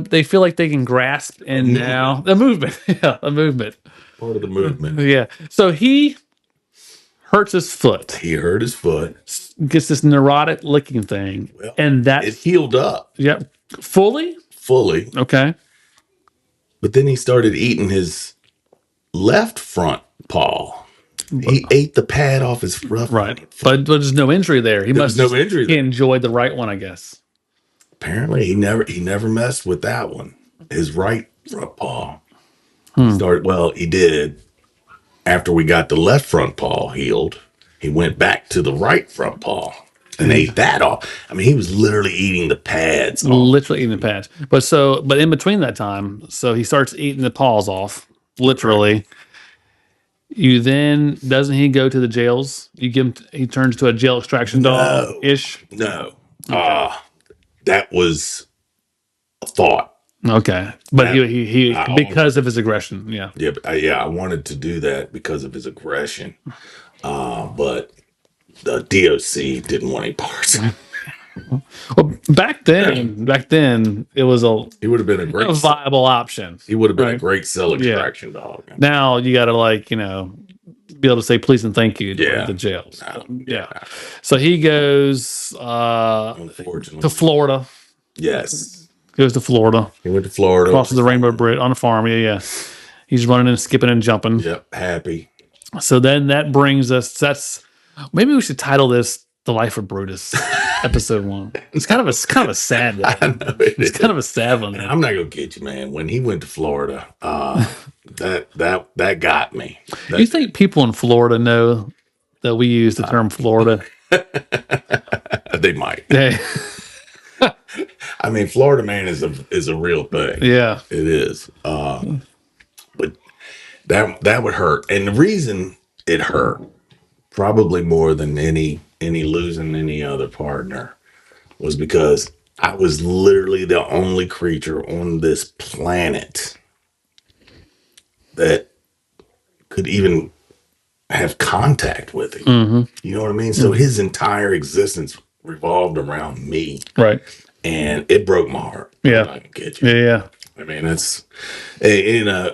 They feel like they can grasp in now the movement. Yeah, the movement. part of the movement. Yeah. So he hurts his foot, He hurt his foot. gets this neurotic licking thing, Well, and that It healed up fully. fully, Okay. but then he started eating his left front paw. He ate the pad off his rough Right. foot. But there's no injury there. He must was no injury He there. enjoyed the right one, I guess. Apparently, he never messed with that one. His right front paw. He started. Well, he did. After we got the left front paw healed, he went back to the right front paw and ate that off. I mean, he was literally eating the pads off. Literally eating the pads. But in between that time, so he starts eating the paws off, literally. You then doesn't he go to the jails? You give him. He turns to a jail extraction dog ish. No, that was a thought. Okay, but he I because of his aggression. Yeah. Yeah, I wanted to do that because of his aggression, but the DOC didn't want any parts. Well, back then it was a He would have been a great. viable option. He would have been a Right. great cell extraction dog. Now you got to be able to say please and thank you to Yeah. the jails. Yeah. So he goes Unfortunately, to Florida. yes, Goes to Florida. he went to Florida. Crosses the Rainbow Bridge on a farm. Yeah. He's running and skipping and jumping. Yep, happy. So then that brings us. Maybe we should title this "The Life of Brutus," episode 1. It's kind of a sad one. I know It's kind of a sad one. I'm not gonna get you, man. When he went to Florida, that got me. You think people in Florida know that we use the term Florida? They might. Hey, I mean, Florida man is a real thing. yeah. It is. But that would hurt. And the reason it hurt, probably more than any losing any other partner, was because I was literally the only creature on this planet that could even have contact with him. Mm-hmm. You know what I mean? So his entire existence revolved around me. Right. And it broke my heart. Yeah. I'm not gonna get you. Yeah. I mean, it's, you know,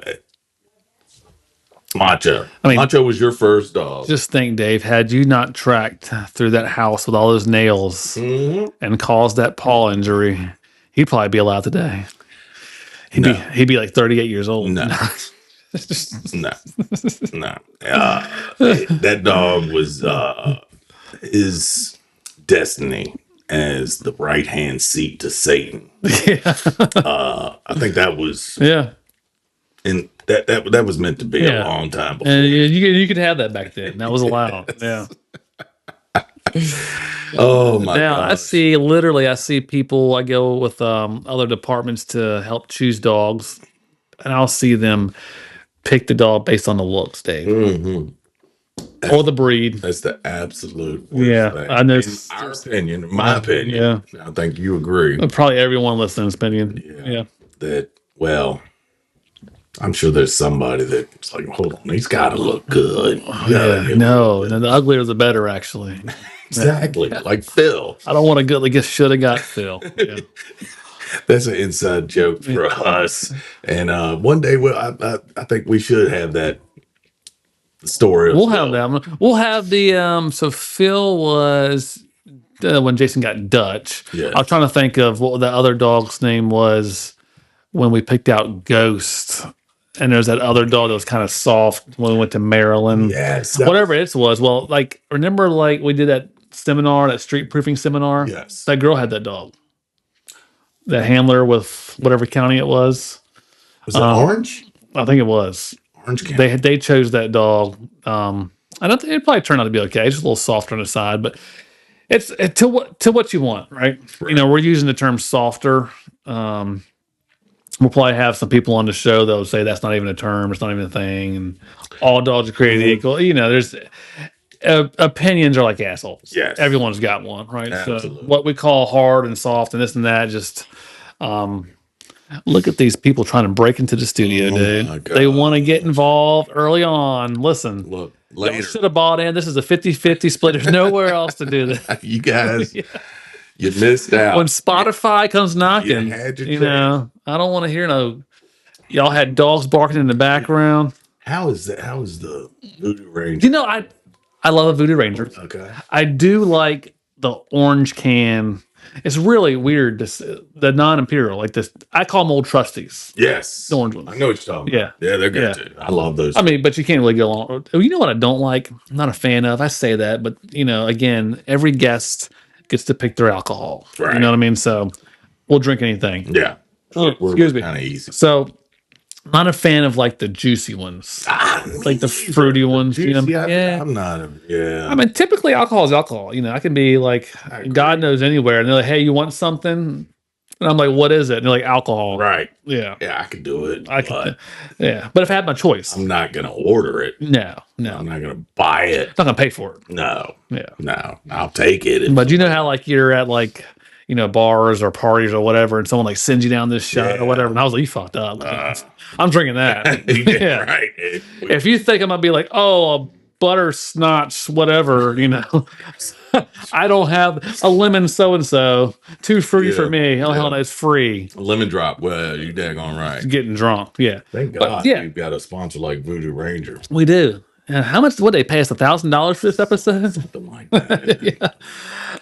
Macho. I mean, Macho was your first dog. just think, Dave, had you not tracked through that house with all those nails and caused that paw injury, he'd probably be alive today. He'd be like 38 years old. No. No. No. That dog was his destiny as the right hand seat to Satan. Yeah. I think that was Yeah. and that was meant to be a long time before. And you could have that back then. That was allowed. Yeah. Oh my Now god! I see people. I go with other departments to help choose dogs, and I'll see them pick the dog based on the looks, Dave, or the breed. That's the absolute worst thing. I know. In our opinion, in my opinion, I think you agree. Probably everyone listening's opinion. Yeah. That I'm sure there's somebody that's like, hold on, he's got to look good. No, the uglier the better, actually. Exactly. Like Phil. I don't want to go. I guess should have got Phil. Yeah. That's an inside joke for us. And one day, I think we should have that story. We'll have that one. We'll have the so Phil was when Jason got Dutch. Yes. I was trying to think of what the other dog's name was when we picked out Ghost. And there's that other dog that was kind of soft when we went to Maryland. Yes. Whatever it was. Well, like, remember, like, we did that seminar, that street proofing seminar? Yes. That girl had that dog. That handler with whatever county it was. Was it Orange? I think it was. Orange County. They chose that dog. I don't think it probably turned out to be okay. It's just a little softer on the side, but it's to what you want, right? You know, we're using the term softer. We'll probably have some people on the show that will say that's not even a term, it's not even a thing, and all dogs are created equal. You know, there's opinions are like assholes. Yes. Everyone's got one, right? Absolutely. So what we call hard and soft and this and that, just look at these people trying to break into the studio, dude. They want to get involved early on. Listen, Look, later. should have bought in. This is a 50-50 split. There's nowhere else to do this. You guys, you missed out. When Spotify comes knocking, you know, I don't want to hear no. Y'all had dogs barking in the background. How is that? How is the Voodoo Ranger? You know, I love a Voodoo Ranger. Okay. I do like the orange can. It's really weird. The non-imperial, like this. I call them old trusties. Yes. The orange ones. I know what you're talking about. Yeah, they're good too. I love those. I mean, but you can't really go along. You know what I don't like? I'm not a fan of. I say that, but you know, again, every guest gets to pick their alcohol. Right. You know what I mean? So we'll drink anything. Yeah. Excuse me. Kind of easy. So, not a fan of like the juicy ones, like the fruity ones. You know? I'm not. I mean, typically alcohol is alcohol. You know, I can be like, God knows anywhere, and they're like, "Hey, you want something?" And I'm like, "What is it?" And they're like, "Alcohol." Right. Yeah. Yeah, I could do it. Yeah, but if I had my choice, I'm not gonna order it. no, I'm not gonna buy it. not gonna pay for it. No. Yeah. No. I'll take it. But you know how like you're at like, you know, bars or parties or whatever, and someone like sends you down this shot or whatever, and I was like, "You fucked up." I'm drinking that. Yeah. Right. If you think I'm gonna be like, "Oh, a butterscotch, whatever," you know, I don't have a lemon so and so, too fruity for me. Oh hell no, it's free. Lemon drop. Well, you daggone right. Getting drunk. Yeah. Thank God. You've got a sponsor like Voodoo Ranger. We do. How much would they pay us? $1,000 for this episode? Something like that. Yeah.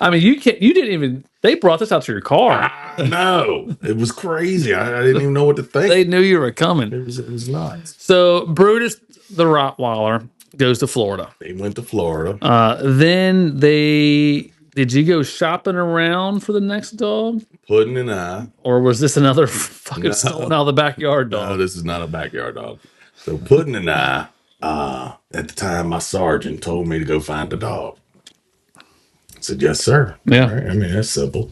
I mean, you didn't even, they brought this out to your car. No, it was crazy. I didn't even know what to think. They knew you were coming. It was nuts. So Brutus, the Rottweiler, goes to Florida. They went to Florida. Then did you go shopping around for the next dog? Puddin' and I. Or was this another fucking stolen out of the backyard dog? No, this is not a backyard dog. So Puddin' and I, at the time, my sergeant told me to go find the dog. I said, yes, sir. Yeah. Right? I mean, that's simple.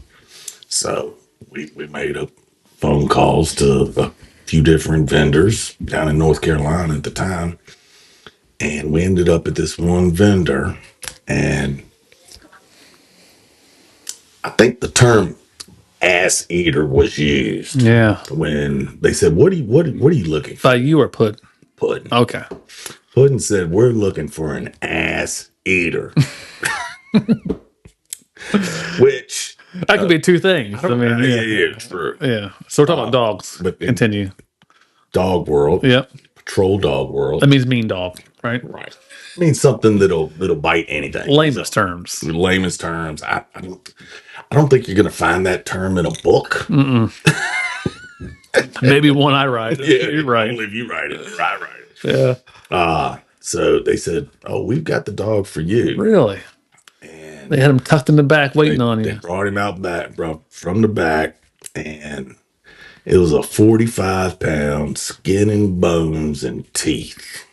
So we made up phone calls to a few different vendors down in North Carolina at the time. And we ended up at this one vendor. And I think the term ass eater was used. Yeah. When they said, what are you looking for? By you or Puddin? Puddin'. Okay. Puddin' said, we're looking for an ass eater. Which that could be two things. I mean, yeah, true. Yeah. So we're talking about dogs. But continue. Dog world. Yep. patrol dog world. That means mean dog, right? Right. I mean something that'll bite anything. Lamest terms. Lamest terms. I don't think you're gonna find that term in a book. Maybe one I write. Yeah, You're right. only if you write it. I write it. Yeah. So they said, "Oh, we've got the dog for you." Really? And They had him tucked in the back waiting on they you. brought him out back, bro, from the back, and it was a 45-pound skin and bones and teeth.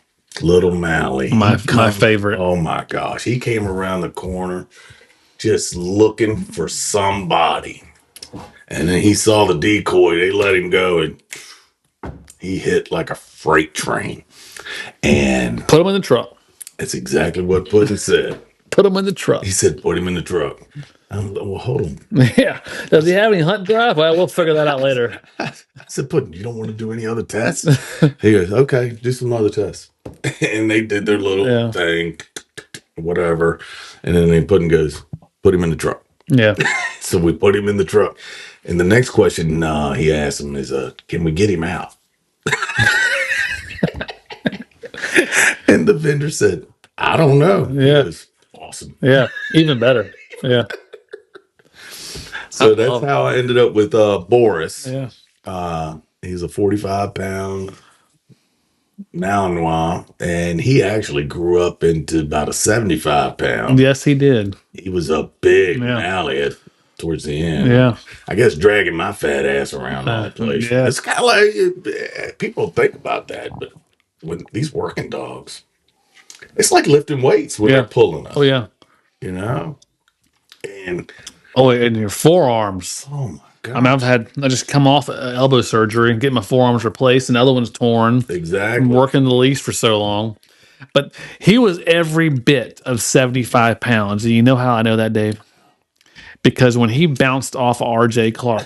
Little Mally. My favorite. Oh my gosh. He came around the corner just looking for somebody. And then he saw the decoy. They let him go and he hit like a freight train. And Put him in the truck. that's exactly what Puddin said. Put him in the truck. He said, put him in the truck. Well, hold on. Yeah. Does he have any hunt drive? Well, we'll figure that out later. I said, Puddin, you don't want to do any other tests? He goes, okay, do some other tests. And they did their little thing, whatever. And then Puddin goes, put him in the truck. Yeah. So we put him in the truck. And the next question he asked him is, can we get him out? And the vendor said, I don't know. Yeah. He goes, awesome. Yeah. Even better. Yeah. So that's how I ended up with Boris. Yeah. He's a 45-pound Malinois, and he actually grew up into about a 75-pound. Yes, he did. He was a big Mallet towards the end. Yeah. I guess dragging my fat ass around all the place. Yeah. It's kind of like, people think about that, but when these working dogs, it's like lifting weights when they're pulling us. Oh, yeah. You know? And and your forearms. oh my God. I mean, I just come off elbow surgery and get my forearms replaced, and the other one's torn. Exactly. I'm working the leash for so long. But he was every bit of 75 pounds. And you know how I know that, Dave? Because when he bounced off RJ Clark,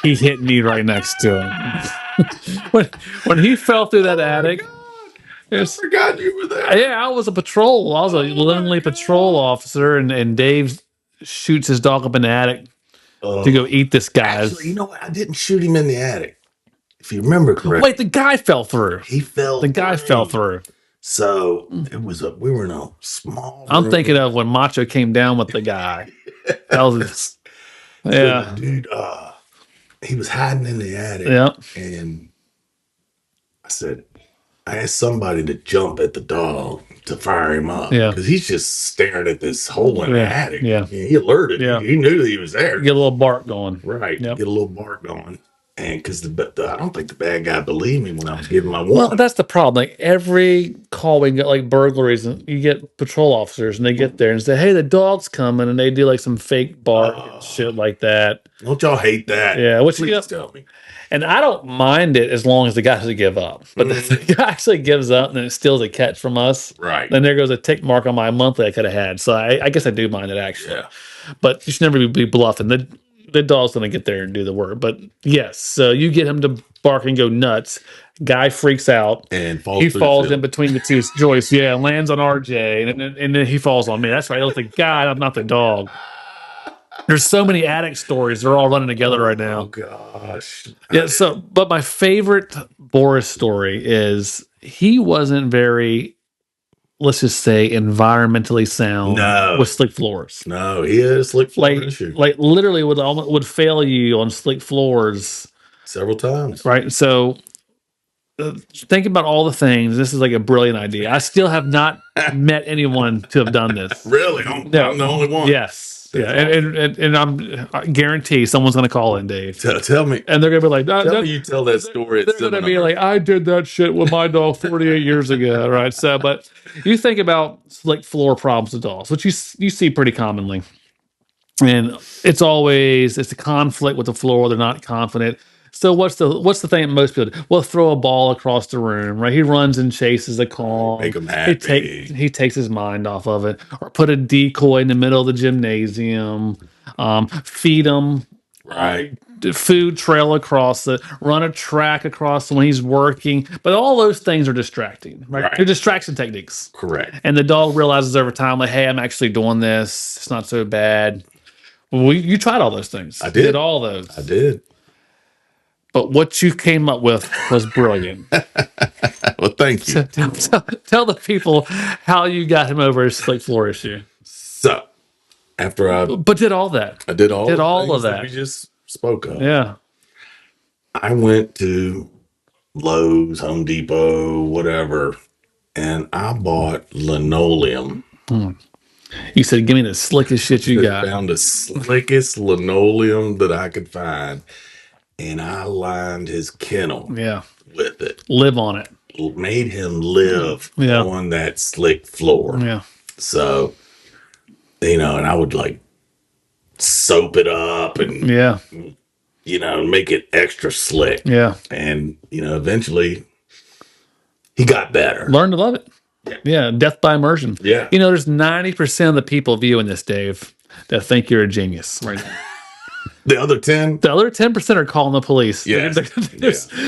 he hit me right next to him. when he fell through that attic. I forgot you were there. Yeah, I was a patrol. I was a lonely patrol officer, and Dave shoots his dog up in the attic to go eat this guy. Actually, you know what? I didn't shoot him in the attic. If you remember correctly. Wait, the guy fell through. He fell. The guy fell through. So we were in a small room. I'm thinking of when Macho came down with the guy. That was So, dude, he was hiding in the attic. Yeah. And I asked somebody to jump at the dog to fire him up. Yeah. Because he's just staring at this hole in the attic. Yeah. He alerted. Yeah. He knew that he was there. Get a little bark going. Right. Yep. Get a little bark going. And because I don't think the bad guy believed me when I was giving my warning. Well, that's the problem. Like every call we get, like burglaries, and you get patrol officers, and they get there and say, "Hey, the dog's coming," and they do like some fake bark and shit like that. Don't y'all hate that? Yeah, which Please tell me. And I don't mind it as long as the guy doesn't give up. But if the guy actually gives up and then it steals a catch from us, Right. then there goes a tick mark on my monthly I could have had. So I guess I do mind it actually. Yeah. But you should never be bluffing. The dog's going to get there and do the work. But yes, so you get him to bark and go nuts. Guy freaks out. And he falls in between the two joists. Yeah, lands on RJ. And then he falls on me. That's right. It was the guy, not the dog. There's so many addict stories. They're all running together right now. Oh, gosh. Yeah. But my favorite Boris story is he wasn't very, let's just say, environmentally sound with slick floors. No, he had a slick floor issue. Like literally would fail you on slick floors several times. Right. So think about all the things. This is like a brilliant idea. I still have not met anyone to have done this. Really? I'm the only one. Yes. Yeah, and I guarantee someone's going to call in, Dave. Tell me. And they're going to be like, tell me you tell that story. They're going to be like, I did that shit with my dog 48 years ago, right? So, but you think about slick floor problems with dogs, which you see pretty commonly. And it's a conflict with the floor. They're not confident. So what's the thing that most people do? Well, throw a ball across the room, right? He runs and chases a call. Make him happy. He takes his mind off of it. Or put a decoy in the middle of the gymnasium. Feed him. Right. Food trail across it. Run a track across when he's working. But all those things are distracting, right? They're distraction techniques. Correct. And the dog realizes over time, like, hey, I'm actually doing this. It's not so bad. Well, you tried all those things. I did. You did all those. I did. But what you came up with was brilliant. Well, thank you. Tell the people how you got him over his slick floor issue. So after But did all that. I did all Did the all things of that we that. just spoke of, Yeah. I went to Lowe's, Home Depot, whatever, and I bought linoleum. You said, give me the slickest shit you I got. found the slickest linoleum that I could find, and I lined his kennel Yeah. with it. Live on it. Made him live Yeah. on that slick floor. Yeah. So, and I would like soap it up and, Yeah. make it extra slick. Yeah. And, eventually he got better. Learn to love it. Yeah. Death by immersion. Yeah. There's 90% of the people viewing this, Dave, that think you're a genius right now. The other 10? The other 10% are calling the police. Yes.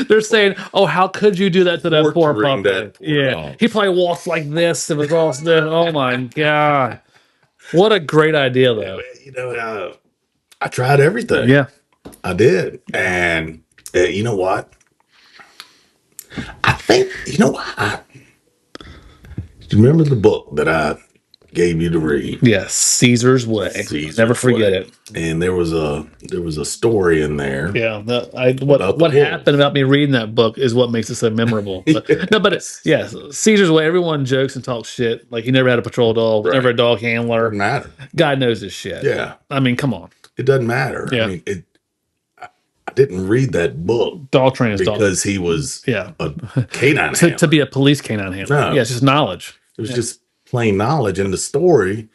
They're saying, "Oh, how could you do that to that poor Torturing puppy?" that poor Yeah, dog. he probably walked like this. It was all this. Oh my god, what a great idea, though. I tried everything. Yeah, I did. And you know what? I think, do you remember the book that I gave you to read? yes, Caesar's Way. Caesar's Never forget Way. it. And there was a story in there. Yeah, About the what wolf. happened about me reading that book is what makes it so memorable. But, no, but Caesar's Way. Everyone jokes and talks shit. Like he never had a patrol dog, Right. never a dog handler. Doesn't matter. God knows his shit. Yeah. I mean, come on. It doesn't matter. Yeah. I mean, I didn't read that book Dog training is dog. because he was Yeah. a canine To handler. be a police canine handler. No. Yeah, it's just knowledge. It was just plain knowledge. And the story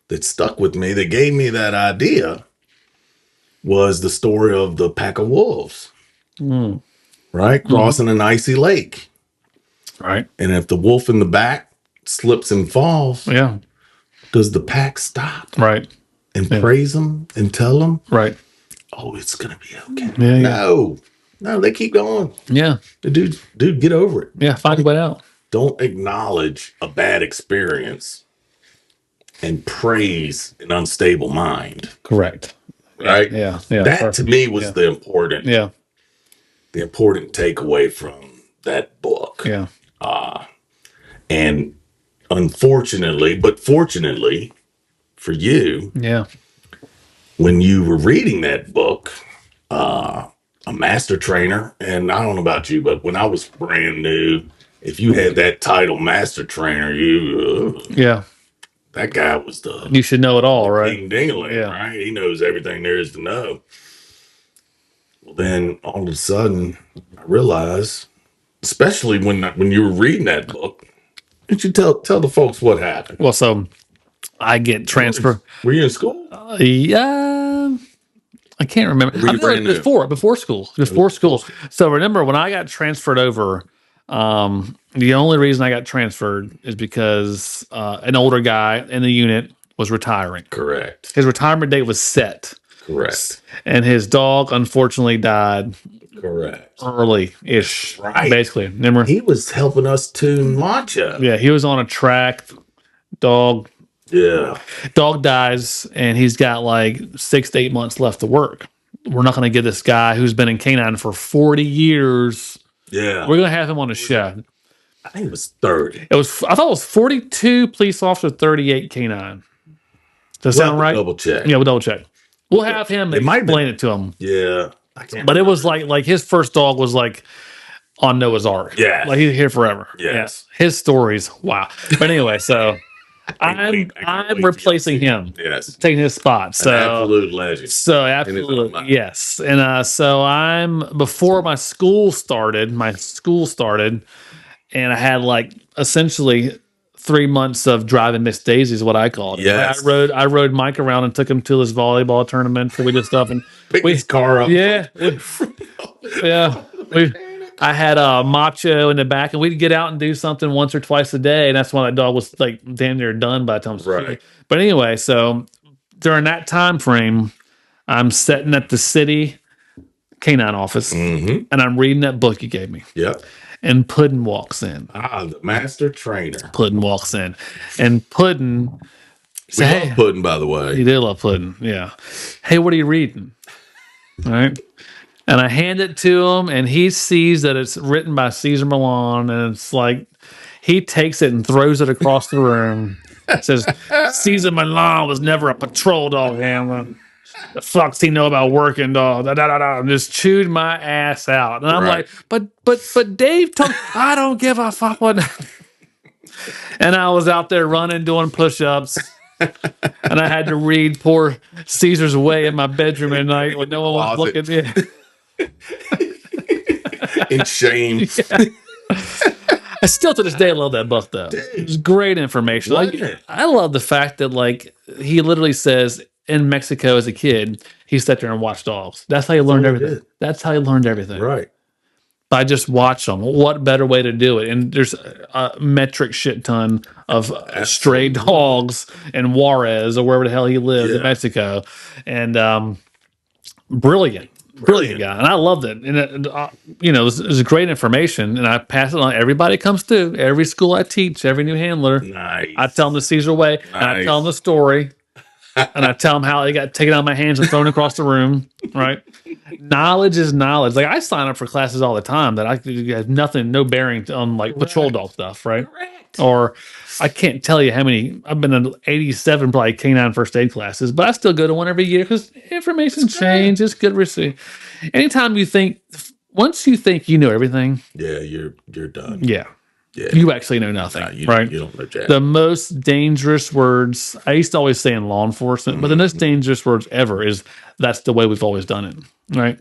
that stuck with me, that gave me that idea, was the story of the pack of wolves, right? Crossing an icy lake. Right. And if the wolf in the back slips and falls, Yeah. does the pack stop Right. and praise them and tell them, Right. oh, it's going to be okay? Yeah. No, they keep going. Yeah. The dude, get over it. Yeah. Find a way out. Don't acknowledge a bad experience and praise an unstable mind. Correct. Right? Yeah. Yeah. That Perfect. to me was the important takeaway from that book. Yeah. And unfortunately, but fortunately for you, Yeah. when you were reading that book, a master trainer, and I don't know about you, but when I was brand new, if you had that title master trainer, Yeah. that guy was the You should know it all, right? King Dingling, Yeah. right? He knows everything there is to know. Well, then all of a sudden, I realized, especially when you were reading that book, did you tell the folks what happened? Well, so I get transferred. Were you in school? Yeah. I can't remember. Were you I think it was brand new? before school. Before school. So remember when I got transferred over, the only reason I got transferred is because an older guy in the unit was retiring. Correct. His retirement date was set, Correct. and his dog unfortunately died Correct. early-ish. Right. Basically, remember? He was helping us tune matcha. Yeah, he was on a track. Dog Yeah. dies, and he's got like 6 to 8 months left to work. We're not going to give this guy who's been in canine for 40 years. Yeah. We're going to have him on the show. I think it was 30. I thought it was 42 police officer, 38 canine. Does that We'll sound have to right? double check. Yeah, we'll double check. We'll have him It might be. explain it to him. Yeah. I can't. But it was like his first dog was like on Noah's Ark. Yeah. Like he's here forever. Yes. Yeah. His stories, wow. But anyway, so I can't wait I'm to replacing see him, Yes. taking his spot. So An absolute legend. So own absolutely, mind. yes. And so before my school started, and I had like essentially 3 months of driving Miss Daisy is what I called it. Yes. I rode Mike around and took him to his volleyball tournament. So we did stuff and Pick his car up. yeah, I had a macho in the back, and we'd get out and do something once or twice a day, and that's why that dog was like damn near done by the time. Right. But anyway, so during that time frame, I'm sitting at the city canine office, Mm-hmm. and I'm reading that book you gave me, Yep. and Puddin walks in. The master trainer. Puddin walks in, and Puddin We said, love pudding, by the way. You do love Puddin, yeah. Hey, what are you reading? All right. And I hand it to him, and he sees that it's written by Caesar Milan, and it's like he takes it and throws it across the room. It says, Caesar Milan was never a patrol dog handler. The fuck's he know about working dog? Da, da, da, da. And just chewed my ass out. And I'm Right. like, but Dave told I don't give a fuck what. And I was out there running, doing push-ups. And I had to read poor Caesar's Way in my bedroom at night when no one was Closet. looking. Yeah. In shame. I still to this day love that book though. It's great information. Wasn't it? I love the fact that like he literally says in Mexico as a kid, he sat there and watched dogs. That's how he learned all he everything. did. That's how he learned everything. Right. By just watch them. What better way to do it? And there's a metric shit ton of stray dogs in Juarez or wherever the hell he lives in Yeah. Mexico. And brilliant guy. And I loved it. And, it was great information. And I pass it on. Everybody comes through. Every school I teach, every new handler, Nice. I tell them the Caesar Way. And I tell them the story. And I tell them how they got taken out of my hands and thrown across the room. Right? Knowledge is knowledge. Like I sign up for classes all the time that I have nothing, no bearing on like patrol dog stuff, right? Correct. Or I can't tell you how many. I've been in 87 probably canine first aid classes, but I still go to one every year because information changes. Good receipt. Anytime you think, once you think you know everything, Yeah, you're done. yeah, Yeah. you actually know nothing, You, right? You don't know jack. The most dangerous words I used to always say in law enforcement, but the most dangerous words ever is that's the way we've always done it, right?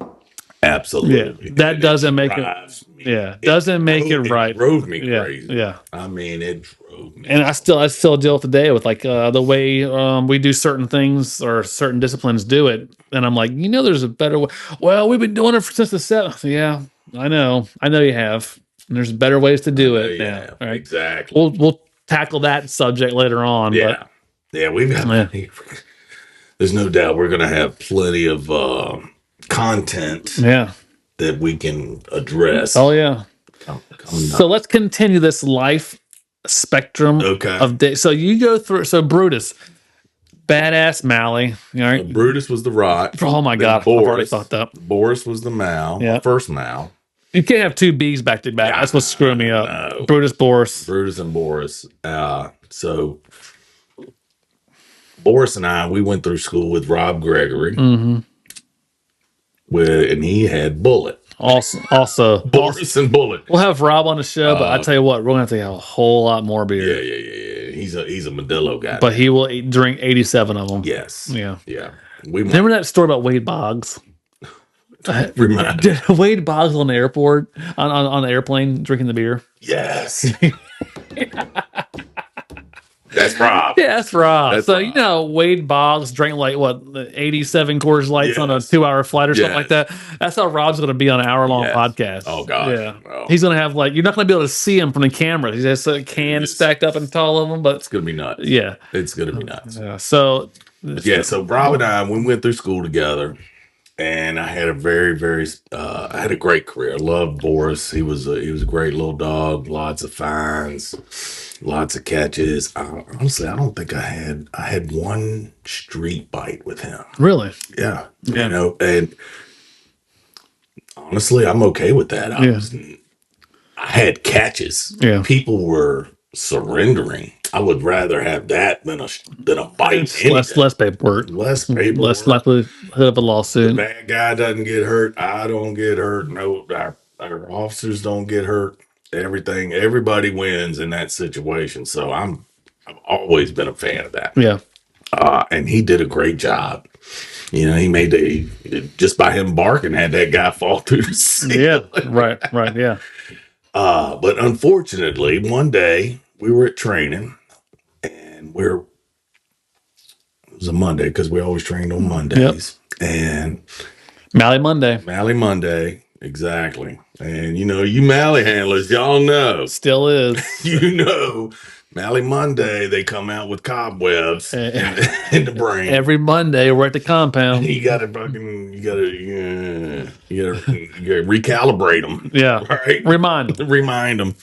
Absolutely. Yeah, that And doesn't make it. drives me- Yeah, doesn't make it right. It drove me Yeah, crazy. yeah. I mean, it drove me. And I still deal today with like the way we do certain things or certain disciplines do it, and I'm like, there's a better way. Well, we've been doing it since the 70s. Yeah, I know you have. And there's better ways to do it. Yeah, Now, right? exactly. We'll tackle that subject later on. Yeah. Yeah, we've got there's no doubt we're gonna have plenty of content But yeah. that we can address. Oh yeah. Coming So let's continue this life spectrum Okay. of day. So you go through. So Brutus, badass Mally. Right? Brutus was the rot. Oh my Then God! I've already thought that. Boris was the Mal. Yeah. First Mal. You can't have two B's back to back. That's what's screwing me up. No. Brutus, Boris. Brutus and Boris. So Boris and I, we went through school with Rob Gregory, and he had Bullet. Also, Boris and Bullet. we'll have Rob on the show, but I tell you what, we're gonna have to have a whole lot more beer. Yeah. He's a Modelo guy. But he will drink 87 of them. yes. Yeah. We Remember that story about Wade Boggs? remind Did Wade Boggs on the airport on the airplane drinking the beer? Yes. That's Rob. Yeah, that's Rob. That's So Rob. Wade Boggs drank like 87 Coors Lights on a Yes. 2-hour flight or something Yes. like that. That's how Rob's going to be on an hour-long Yes. podcast. Oh, God. Yeah, Oh. he's going to have you're not going to be able to see him from the camera. He has a can stacked up and tall of them, but It's gonna be nuts. yeah. It's gonna be nuts. Yeah. So So Rob and I, we went through school together, and I had a very, very, I had a great career. I loved Boris. He was a great little dog. Lots of fines, lots of catches. Honestly, I don't think I had one street bite with him. really, Yeah, Yeah. and honestly, I'm okay with that. I had catches. Yeah. People were surrendering. I would rather have that than a bite. it's less paperwork, Less paperwork. less likelihood of a lawsuit. Bad guy doesn't get hurt. I don't get hurt. No, our officers don't get hurt. Everybody wins in that situation. So I've always been a fan of that. Yeah, And he did a great job. He made just by him barking had that guy fall through the seat. yeah, right, yeah, But unfortunately, one day we were at training, and it was a Monday because we always trained on Mondays. And Mally Monday, exactly. And you Mally handlers, y'all know, still is. Mally Monday, they come out with cobwebs in the brain. Every Monday we're at the compound. You gotta recalibrate them. Yeah, Right. remind them.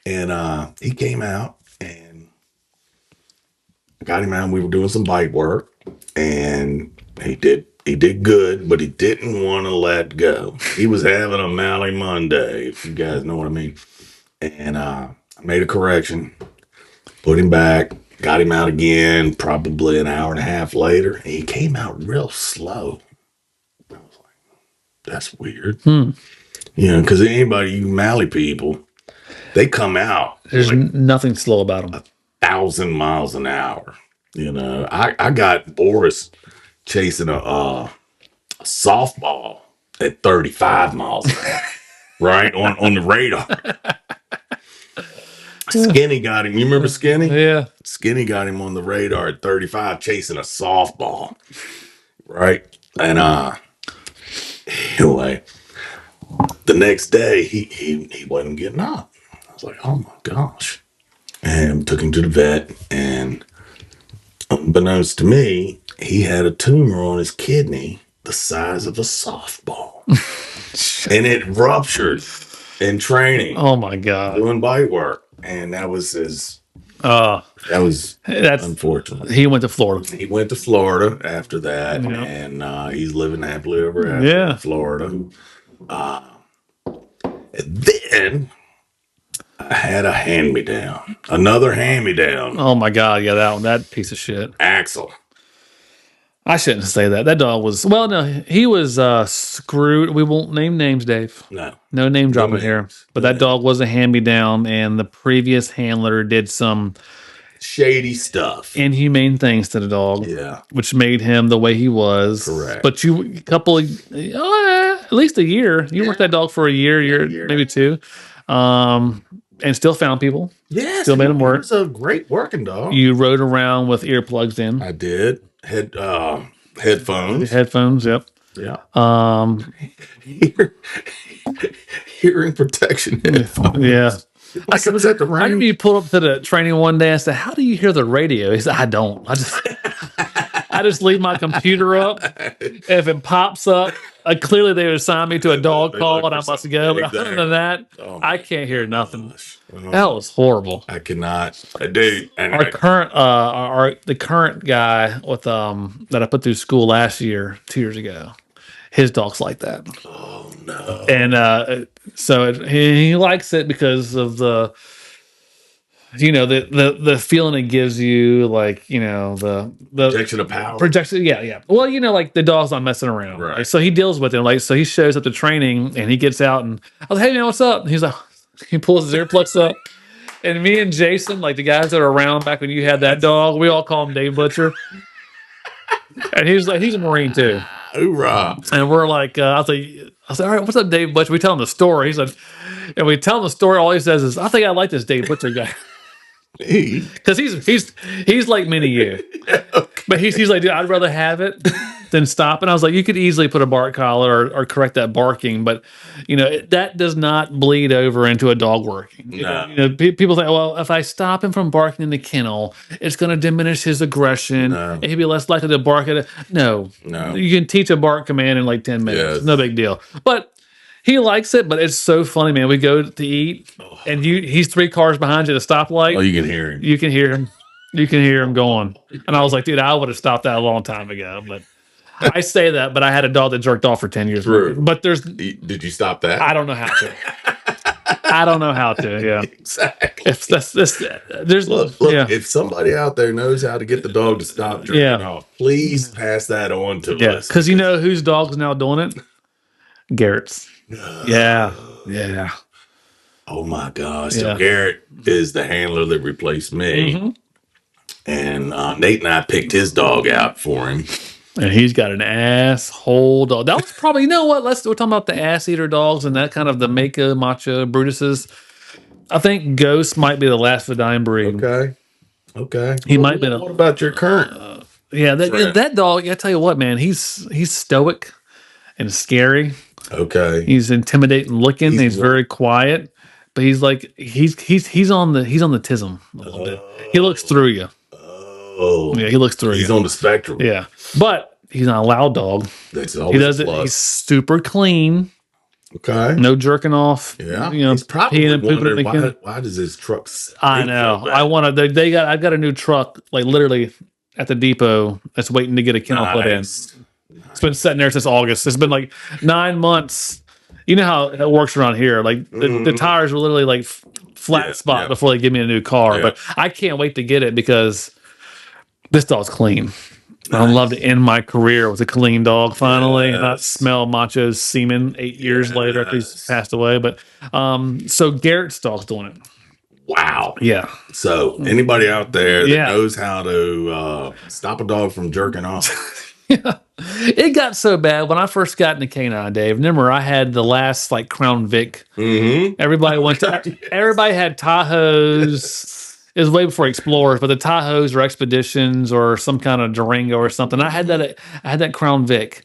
And he came out, and I got him out, and we were doing some bite work, and he did He did good, but he didn't want to let go. He was having a Mally Monday, if you guys know what I mean. And I made a correction, put him back, got him out again, probably an hour and a half later. And he came out real slow. I was like, that's weird. Because anybody, you Mally people, they come out There's like nothing slow about them. 1,000 miles an hour. I got Boris chasing a softball at 35 miles an hour, right? On the radar. Skinny got him. You remember Skinny? Yeah. Skinny got him on the radar at 35 chasing a softball, right? And anyway, the next day he wasn't getting up. I was like, oh my gosh. And took him to the vet, and unbeknownst to me, he had a tumor on his kidney the size of a softball. And it ruptured in training, Oh my God. doing bite work. And that was That's unfortunate. he went to Florida. He went to Florida after that, Yeah. and he's living happily ever after Yeah. in Florida. And then I had a hand-me-down. Another hand-me-down. Oh my God. Yeah, that piece of shit. Axel. I shouldn't say that. That dog was no, he was screwed. We won't name names, Dave. No name dropping here. names. But that dog was a hand-me-down, and the previous handler did some Shady stuff. inhumane things to the dog. Yeah. Which made him the way he was. Correct. But at least a year. You worked that dog for a year, maybe two. And still found people. Yeah. Still made him work. He was a great working dog. You rode around with earplugs in. I did. Headphones. Headphones, yep. Yeah. Um, Hearing protection headphones. yeah. Like it was at the I remember range. you pulled up to the training one day. I said, "How do you hear the radio?" He said, "I don't. I just leave my computer up. If it pops up, clearly they would assign me to a dog call, and I must go. But other than that, I can't hear nothing. That was horrible. I cannot. I do. And Our the current guy with that I put through school last year, 2 years ago, his dog's like that. oh no. And so he likes it because of the feeling it gives you, like the Projection of power. projection. Yeah. Well, like the dog's not messing around, Right. Like, so he deals with it. Like, so he shows up to training and he gets out and I was like, "Hey man, what's up?" And he's like, he pulls his earplugs up. And me and Jason, like the guys that are around back when you had that dog, we all call him Dave Butcher. And he's a Marine too. Hoorah. And we're like, I was like, "All right, what's up, Dave Butcher?" We tell him the story. He said, and we tell him the story. All he says is, "I think I like this Dave Butcher guy." Because he's like me to you. But he's like, "Dude, I'd rather have it than stop." And I was like, "You could easily put a bark collar or correct that barking, but that does not bleed over into a dog working." People think, well, if I stop him from barking in the kennel, it's going to diminish his aggression, and he'll be less likely to bark at it. No, you can teach a bark command in like 10 minutes. Yes. No big deal. But he likes it, but it's so funny, man. We go to eat, and he's 3 cars behind you at a stoplight. Oh, you can hear him. You can hear him. You can hear him going. And I was like, dude, I would have stopped that a long time ago. But I say that, but I had a dog that jerked off for 10 years. True. But Did you stop that? I don't know how to. I don't know how to. Yeah. Exactly. If there's Look, if somebody out there knows how to get the dog to stop jerking off, please pass that on to us. Because whose dog's now doing it? Garrett's. Yeah. Oh my gosh. So Garrett is the handler that replaced me. Mm-hmm. And Nate and I picked his dog out for him. And he's got an asshole dog. That was probably, we're talking about the ass eater dogs and that kind of the Maka, Macha, Brutuses. I think Ghost might be the last of the dying breed. Okay. He might be. What about your current? That dog, I tell you what, man, he's stoic and scary. Okay. He's intimidating looking. He's very quiet, but he's like he's on the tism a little bit. He looks through you. Oh, Yeah, he looks through you. He's on the spectrum. Yeah, but he's not a loud dog. That's He always does a it. plus. He's super clean. Okay. No jerking off. Yeah. He's probably peeing and pooping. wondering why does his truck I know. I want to. I've got a new truck, like literally at the depot that's waiting to get a kennel put in. It's been sitting there since August. It's been like 9 months. You know how it works around here. Like the tires were literally like flat spot before they give me a new car. Yeah. But I can't wait to get it because this dog's clean. I love to end my career with a clean dog finally, and not smell Macho's semen 8 years later after he's passed away. But so Garrett's dog's doing it. Wow. Yeah. So anybody out there that Yeah. knows how to stop a dog from jerking off? It got so bad when I first got into canine, Dave. Remember, I had the last like Crown Vic. Mm-hmm. Everybody went to. Everybody had Tahoes. It was way before Explorers, but the Tahoes or Expeditions or some kind of Durango or something. I had that. I had that Crown Vic,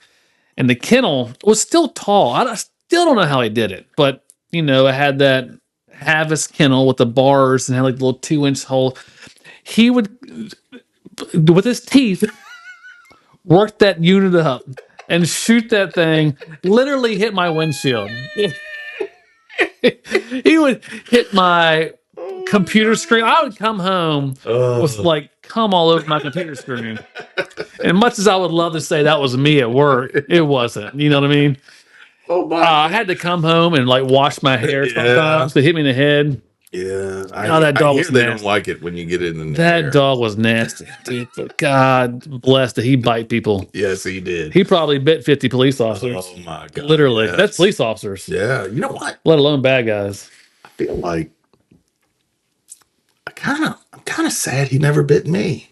and the kennel was still tall. I still don't know how he did it, but you know, I had that Havis kennel with the bars and had like the little 2-inch hole. He would, with his teeth, work that unit up and shoot that thing. Literally hit my windshield. He would hit my computer screen. I would come home with like cum all over my computer screen. And much as I would love to say that was me at work, it wasn't. You know what I mean? Oh my! I had to come home and like wash my hair sometimes. They hit me in the head. Yeah, that dog I was hear they nasty. don't like it when you get it in the That hair. dog was nasty, dude. But God bless that he bite people. Yes, he did. He probably bit 50 police officers. Oh my God! Literally, yes. that's police officers. Yeah, you know what? Let alone bad guys. I feel like I'm kind of sad he never bit me.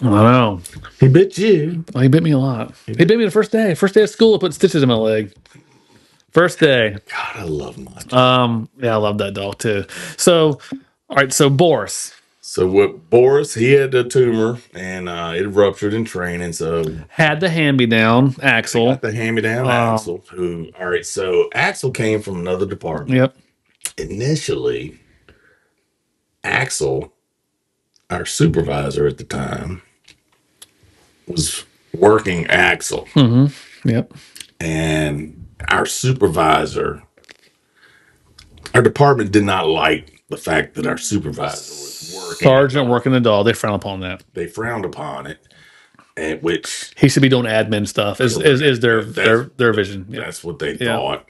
I don't know. He bit you. Well, he bit me a lot. He bit me the first day. First day of school, I put stitches in my leg. First day. God, I love my. Yeah, I love that dog too. So, all right. So Boris So with Boris, he had a tumor and it ruptured in training. So had the hand-me-down Axel. got the hand-me-down Axel. Who? All right. So Axel came from another department. Yep. Initially, Axel, our supervisor at the time, was working Axel. Yep. And our supervisor, our department did not like the fact that our supervisor was working. Sergeant working the dog. They frown upon that. They frowned upon it, and which He should be doing admin stuff. Is their vision? Yeah. that's what they thought.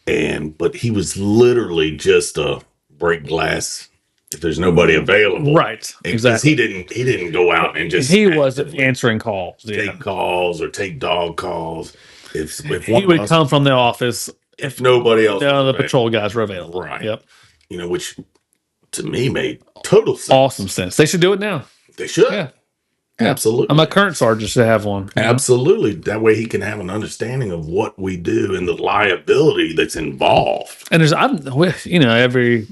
But he was literally just a break glass if there's nobody available, Right. Exactly. He didn't go out and just He wasn't answering calls. take calls or take dog calls. If He would come from the office if nobody else, the patrol guys were available. right? Yep. You know, which to me made total sense. Awesome sense. They should do it now. They should. Yeah. Absolutely. My current sergeant should have one. Absolutely. That way he can have an understanding of what we do and the liability that's involved. And every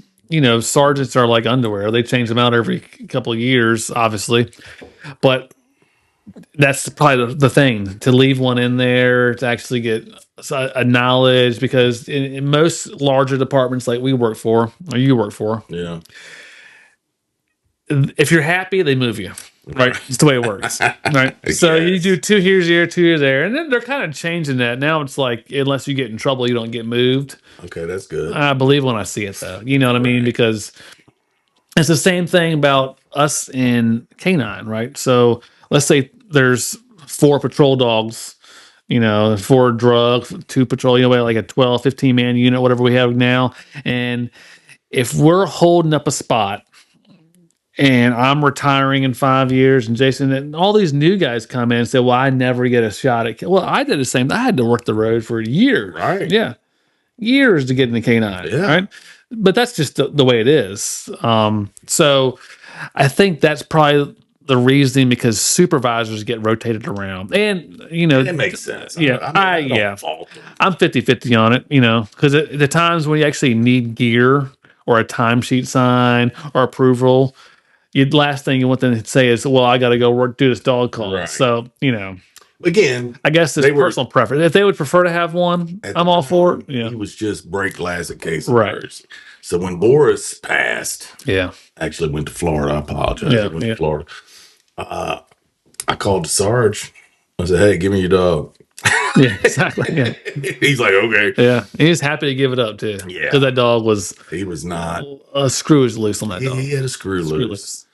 sergeants are like underwear. They change them out every couple of years, obviously. But that's probably the thing, to leave one in there to actually get a knowledge, because in most larger departments like we work for, or you work for, Yeah. if you're happy, they move you. Right. It's the way it works. Right. So Yes. you do 2 years here, 2 years there. And then they're kind of changing that. Now it's like, unless you get in trouble, you don't get moved. Okay, that's good. I believe when I see it, though. You know what I mean? Because it's the same thing about us in canine, right? So let's say there's 4 patrol dogs, 4 drug, 2 patrol, like a 12, 15 man unit, whatever we have now. And if we're holding up a spot, and I'm retiring in 5 years, and Jason and all these new guys come in and say, well, I never get a shot at. Well, I did the same. I had to work the road for years. Right. Yeah. Years to get in the canine. Yeah. Right. But that's just the way it is. So I think that's probably the reasoning, because supervisors get rotated around. And, It makes sense. Yeah. I don't fault them. I'm 50-50 on it, because at the times when you actually need gear or a timesheet sign or approval, last thing you want them to say is, well, I got to go do this dog call. Right. So, Again, I guess it's personal preference. If they would prefer to have one, I'm all for it. Yeah. He was just break glass at case of Right. emergency. So when Boris passed, Yeah. actually went to Florida. I apologize. Yeah, I went yeah. to Florida. I called the Sarge. I said, hey, give me your dog. Yeah, exactly. Yeah. He's like, okay. Yeah. And he's happy to give it up too. Yeah. Because that dog was, He was not. a screw is loose on that dog. He had a screw loose.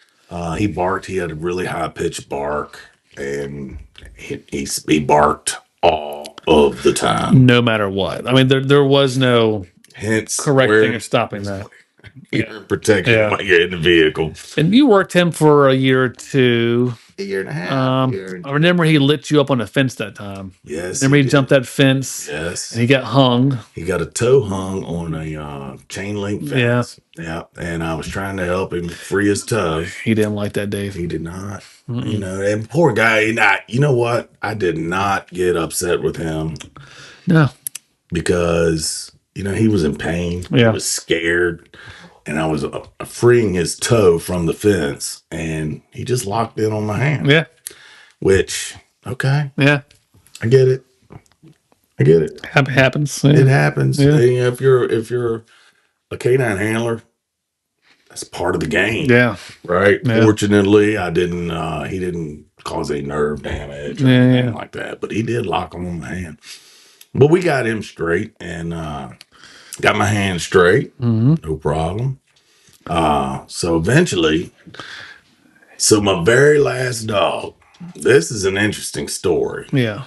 He barked. He had a really high pitched bark. and he barked all of the time. No matter what. I mean, there was no Hence, correcting or stopping that. ear protection Yeah. while you're in the vehicle. And you worked him for a year or two. A year and a half. I remember he lit you up on a fence that time. Yes, Remember he did. jumped that fence Yes, and he got hung. he got a toe hung on a chain link Yeah. fence. Yeah, and I was trying to help him free his toe. He didn't like that, Dave. He did not. You know, and poor guy. And you know what? I did not get upset with him No. because he was in pain. Yeah. He was scared, and I was freeing his toe from the fence, and he just locked in on my hand. Yeah. Which, okay, Yeah. I get it. I get it. Happens. Yeah. It happens. Yeah. And if you're a canine handler, that's part of the game. Yeah. Right. Yeah. Fortunately, he didn't cause any nerve damage or anything like that, but he did lock him on my hand. But we got him straight and got my hand straight. No problem. So eventually, my very last dog, this is an interesting story. Yeah.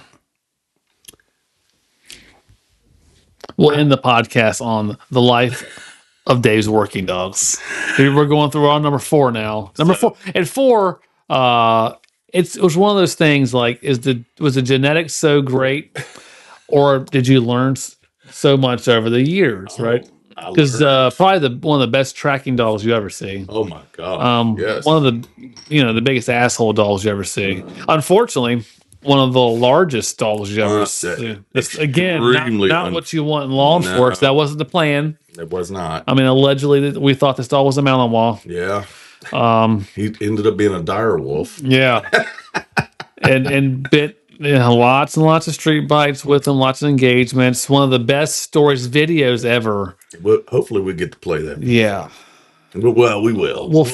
We'll end the podcast on the life of Dave's working dogs. We're going through our number 4 now. Number 4 and 4. It was one of those things like, was the genetics so great, or did you learn so much over the years? Right? Because probably one of the best tracking dogs you ever see. Oh my God! Yes. One of the biggest asshole dogs you ever see. Unfortunately, one of the largest dogs you ever see. Again, not what you want in law enforcement. That wasn't the plan. It was not. I mean, allegedly, we thought this dog was a Malinois. Yeah. He ended up being a dire wolf. Yeah. and bit lots and lots of street bites with him, lots of engagements. One of the best stories, videos ever. Hopefully, we get to play that. Yeah. Well, we will. We'll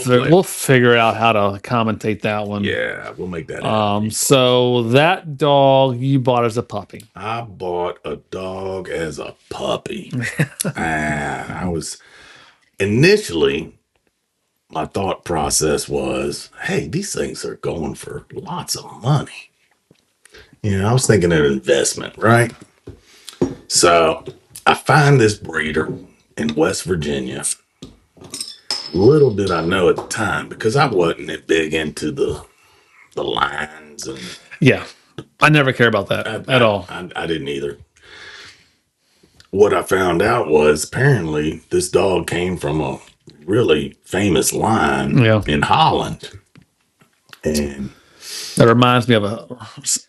figure out how to commentate that one. Yeah, we'll make that happen. So that dog you bought as a puppy. I bought a dog as a puppy. And I was initially, my thought process was, hey, these things are going for lots of money. I was thinking an investment, right? So I find this breeder in West Virginia. Little did I know at the time, because I wasn't big into the lines and I never care about that at all. I didn't either. What I found out was apparently this dog came from a really famous line in Holland. And that reminds me of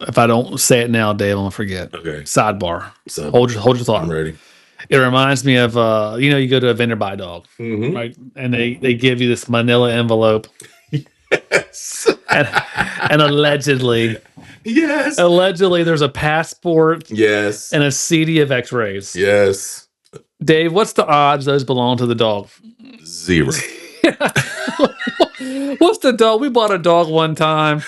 if I don't say it now, Dave, I'm gonna forget. Okay. Sidebar. Hold your thought. I'm ready. It reminds me of you go to a vendor buy dog, right? And they give you this manila envelope. Yes. and allegedly there's a passport and a CD of x-rays. Yes. Dave, what's the odds those belong to the dog? 0. What's the dog? We bought a dog one time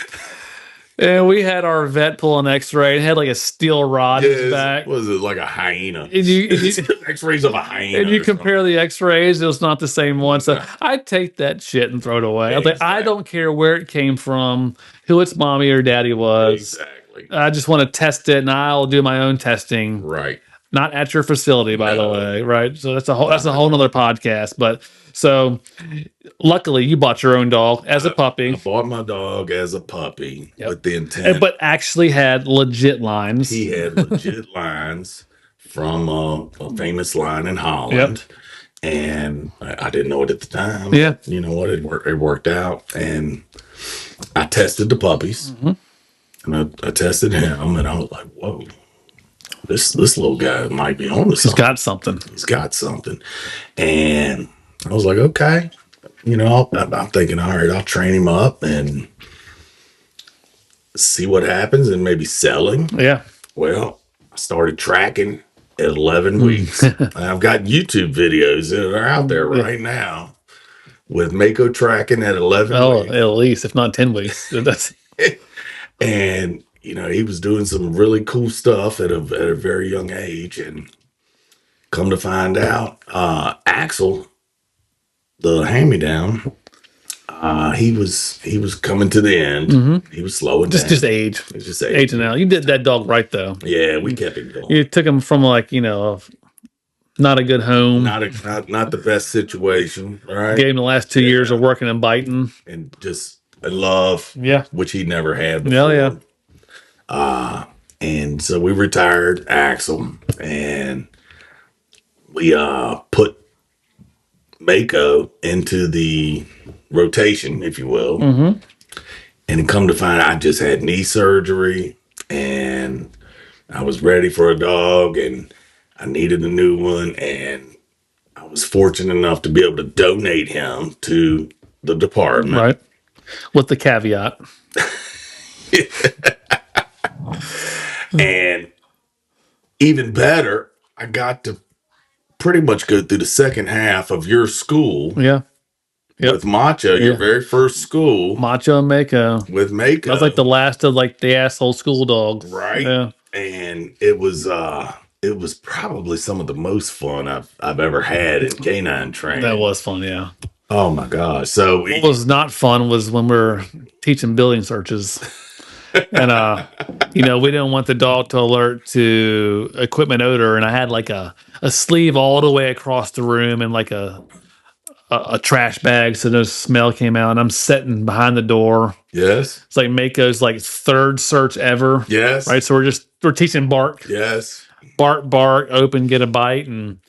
and we had our vet pull an x-ray. It had like a steel rod in its back. Was it like a hyena? And you x-rays of a hyena. And you compare the x-rays, it was not the same one. So I'd take that shit and throw it away. Exactly. I don't care where it came from, who its mommy or daddy was. Exactly. I just want to test it, and I'll do my own testing. Right. Not at your facility, by the way. Right. So that's a whole nother podcast. But so luckily you bought your own dog as a puppy. I bought my dog as a puppy with the intent. But actually had legit lines. He had legit lines from a famous line in Holland. Yep. And I didn't know it at the time. Yeah. You know what? It worked out. And I tested the puppies. And I tested him. And I was like, whoa. This little guy might be on to something. He's got something. And I was like, okay. I'm thinking, all right, I'll train him up and see what happens and maybe sell him. Yeah. Well, I started tracking at 11 weeks. I've got YouTube videos that are out there right now with Mako tracking at 11 weeks. At least, if not 10 weeks. And he was doing some really cool stuff at a very young age. And come to find out, Axel, the hand-me-down, He was coming to the end. He was slowing down. Just age. It's just Aging out. You did that dog right though. Yeah, we kept him going. You took him from like, not a good home. Not the best situation, right? Gave him the last 2 years of working and biting. And just love, Yeah. which he never had before. Yeah. And so we retired Axel, and we put Mako into the rotation, if you will. Mm-hmm. And come to find out, I just had knee surgery, and I was ready for a dog, and I needed a new one, and I was fortunate enough to be able to donate him to the department. Right. With the caveat. And even better, I got to pretty much go through the second half of your school. Yeah. Yep. With Macho, your very first school. Macho and Mako. With Mako. That was like the last of like the asshole school dogs. Right. Yeah. And it was probably some of the most fun I've ever had in canine training. That was fun, yeah. Oh my gosh. So what was not fun was when we were teaching building searches. And we didn't want the dog to alert to equipment odor, and I had like a sleeve all the way across the room and like a trash bag so no smell came out, and I'm sitting behind the door. Yes. It's like Mako's like third search ever. Yes. Right. So we're teaching bark. Yes. Bark, open, get a bite. And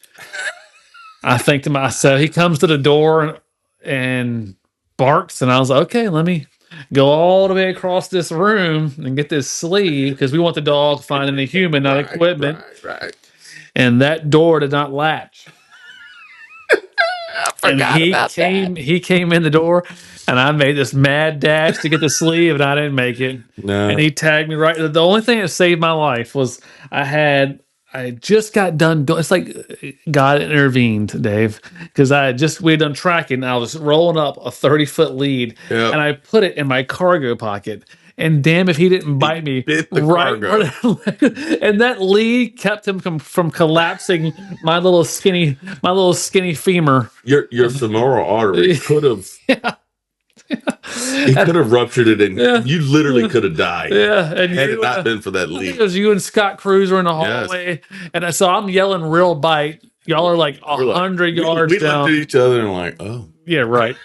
I think to myself, he comes to the door and barks, and I was like, okay, let me go all the way across this room and get this sleeve because we want the dog finding the human, not equipment. Right. And that door did not latch. And he came in the door, and I made this mad dash to get the sleeve, and I didn't make it. No. And he tagged me right. The only thing that saved my life was I just got done. It's like God intervened, Dave, because we had done tracking. And I was rolling up a 30-foot lead, and I put it in my cargo pocket. And damn if he didn't bite me right. And that lead kept him from collapsing my little skinny femur. Your femoral artery could have. He could have ruptured it, and you literally could have died. Yeah, and had it not been for that lead. I think it was you and Scott Cruz were in the hallway, and so I'm yelling real bite. Y'all are like 100 yards down. We looked at each other and like, oh, yeah, right.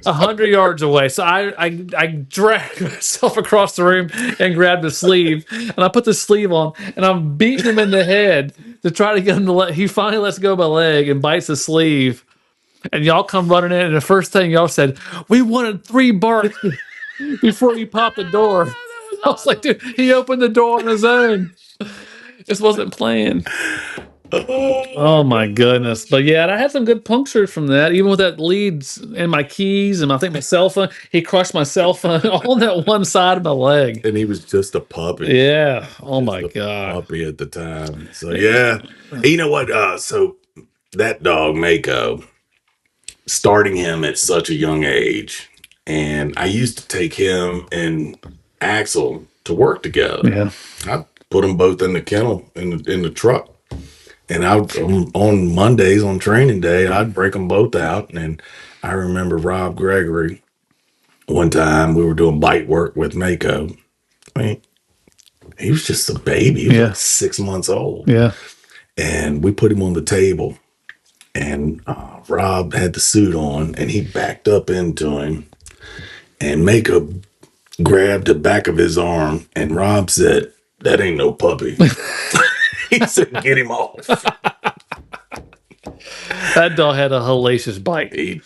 100 yards away. So I dragged myself across the room and grabbed the sleeve, and I put the sleeve on, and I'm beating him in the head to try to get him to he finally lets go of my leg and bites the sleeve. And y'all come running in, and the first thing y'all said, we wanted 3 barks before you popped the door. I was like, dude, he opened the door on his own. Just wasn't playing. Oh my goodness. But yeah, and I had some good punctures from that, even with that leads and my keys and I think my cell phone. He crushed my cell phone all on that one side of my leg. And he was just a puppy. Yeah. Oh my God. Puppy at the time. So yeah. You know what? So that dog, Mako, starting him at such a young age. And I used to take him and Axel to work together. Yeah. I put them both in the kennel in the truck. And on Mondays, on training day, I'd break them both out. And I remember Rob Gregory, one time we were doing bite work with Mako. I mean, he was just a baby. He was like 6 months old. Yeah. And we put him on the table. And Rob had the suit on, and he backed up into him. And Mako grabbed the back of his arm, and Rob said, "That ain't no puppy." He said, "Get him off." That dog had a hellacious bite.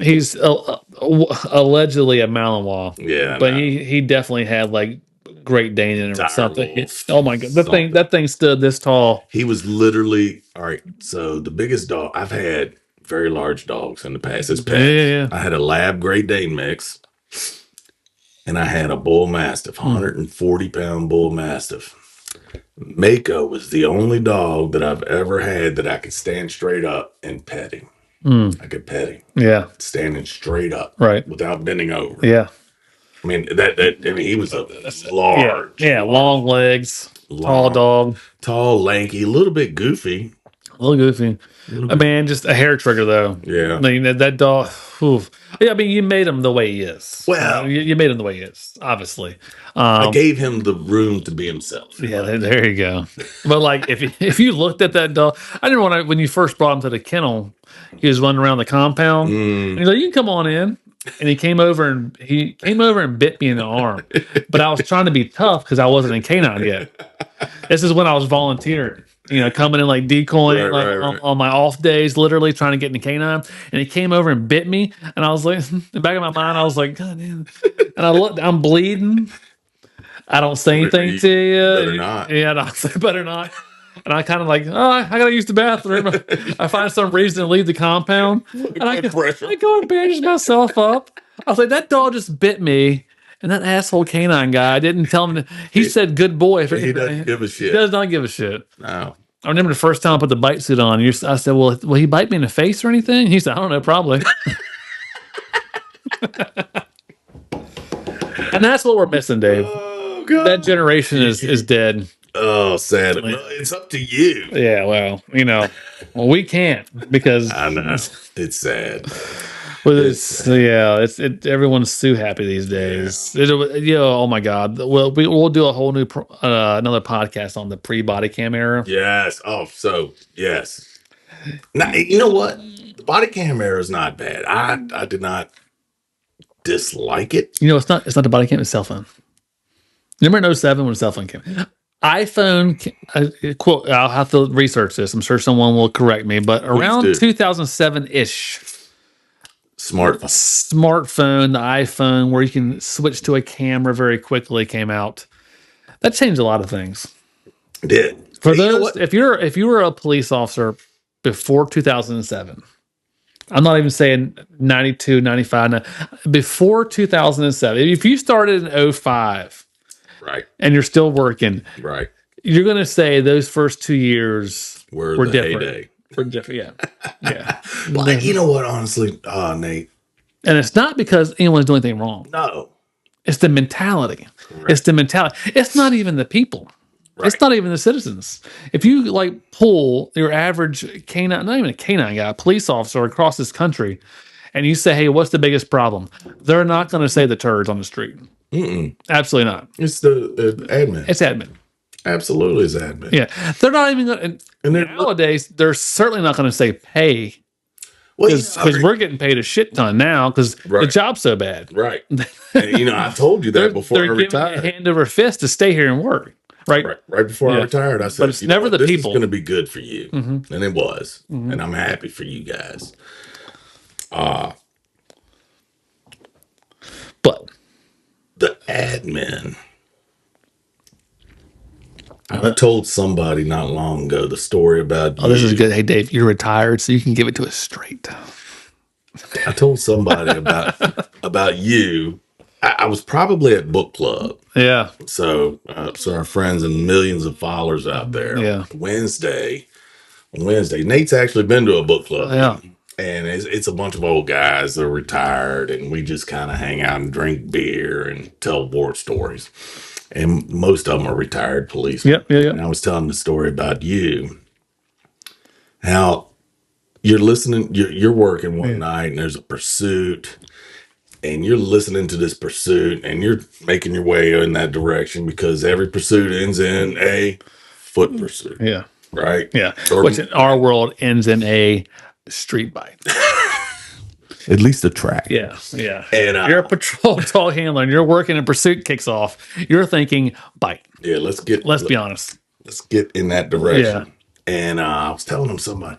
He's allegedly a Malinois. Yeah, but he definitely had like Great Dane in him or something. Oh my God, that thing stood this tall. He was literally all right. So the biggest dog I've had, very large dogs in the past, is pets. Yeah. I had a Lab Great Dane mix, and I had a Bull Mastiff, 140-pound Bull Mastiff. Mako was the only dog that I've ever had that I could stand straight up and pet him. I could pet him. Yeah. Standing straight up. Right. Without bending over. Yeah. I mean, he was a large. Yeah, long legs, tall dog. Tall, lanky, a little bit goofy. A little goofy. Man, just a hair trigger though. Yeah. I mean, that dog. Oof. Yeah, I mean, you made him the way he is. Well- you made him the way he is, obviously. I gave him the room to be himself. Yeah, there you go. But like, if you looked at that dog, I didn't want to. When you first brought him to the kennel, he was running around the compound, and he's like, "You can come on in." And he came over and bit me in the arm. But I was trying to be tough because I wasn't in canine yet. This is when I was volunteering, coming in like decoying Right. on my off days, literally trying to get in the canine. And he came over and bit me, and I was like, in the back of my mind, I was like, God damn. And I looked, I'm bleeding. I don't say anything to you. Better not. Yeah, and I was like, better not. And I kind of like, I gotta use the bathroom. I find some reason to leave the compound, and I go and bandage myself up. I was like, that dog just bit me, and that asshole canine guy. I didn't tell him. He said, "Good boy." He doesn't give a shit. He does not give a shit. No. I remember the first time I put the bite suit on. I said, "Well, will he bite me in the face or anything?" He said, "I don't know, probably." And that's what we're missing, Dave. Oh God. That generation is dead. Oh, sad. It's up to you. Yeah, well, we can't because I know. It's sad. everyone's too happy these days. Oh my God. Well, we'll do a whole new another podcast on the pre-body cam era. Yes. Oh, so yes. Now, you know what? The body camera is not bad. I did not dislike it. It's not the body cam, it's cell phone. Remember in 07 when cell phone came? iPhone, quote, I'll have to research this. I'm sure someone will correct me, but around 2007-ish, smartphone, the iPhone, where you can switch to a camera very quickly came out. That changed a lot of things. It did. For those, if you were a police officer before 2007, I'm not even saying 92, 95, no, before 2007, if you started in 05, right, and you're still working, right, you're going to say those first 2 years were different. Heyday. We're different, yeah. Well, you know what, honestly, Nate? And it's not because anyone's doing anything wrong. No. It's the mentality. Correct. It's the mentality. It's not even the people. Right. It's not even the citizens. If you pull your average canine, not even a canine guy, a police officer across this country, and you say, "Hey, what's the biggest problem?" They're not going to say the turds on the street. Absolutely not. It's the admin. It's admin. Absolutely, it's admin. Yeah, they're not even going to. And nowadays, they're certainly not going to say pay. Because we're getting paid a shit ton now because the job's so bad. Right. And, I told you that before I retired. They're giving hand over fist to stay here and work. Right before I retired, I said, but it's never the this people. Is going to be good for you. Mm-hmm. And it was. Mm-hmm. And I'm happy for you guys. But the admin. I told somebody not long ago the story about you. This is good. Hey, Dave, you're retired, so you can give it to us straight. I told somebody about you. I was probably at book club. Yeah. So our friends and millions of followers out there. Yeah. Wednesday. Nate's actually been to a book club. Yeah. And it's a bunch of old guys that are retired, and we just kind of hang out and drink beer and tell war stories. And most of them are retired policemen. Yeah. And I was telling the story about you. How you're listening, you're working one night, and there's a pursuit. And you're listening to this pursuit, and you're making your way in that direction because every pursuit ends in a foot pursuit. Yeah. Right? Yeah. Which in our world ends in a street bite. At least a track. Yeah. And you're a patrol dog handler, and you're working, and pursuit kicks off. You're thinking bite. Yeah, let's be honest. Let's get in that direction. Yeah. And I was telling them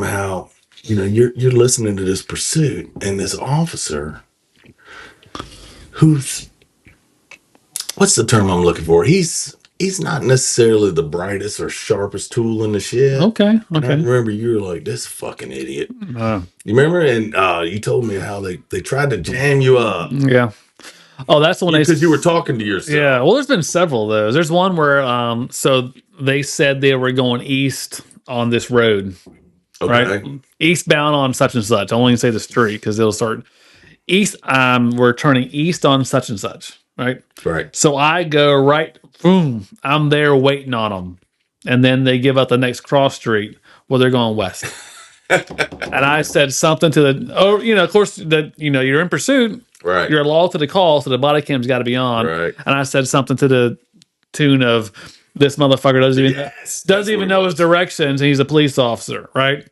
how, you're listening to this pursuit, and this officer who's, what's the term I'm looking for? He's not necessarily the brightest or sharpest tool in the shed. Okay. And I remember you were like, this fucking idiot. You remember? And you told me how they tried to jam you up. Yeah. Oh, that's the one because you were talking to yourself. Yeah. Well, there's been several of those. There's one where so they said they were going east on this road. Okay. Right? Eastbound on such and such. I won't even say the street because it'll start east. We're turning east on such and such. Right. So I go right. Boom. I'm there waiting on them. And then they give out the next cross street. Well, they're going west. And I said something to of course, that you're in pursuit. Right. You're loyal to the call, so the body cam's got to be on. Right. And I said something to the tune of, "This motherfucker doesn't even know his directions, and he's a police officer, right?"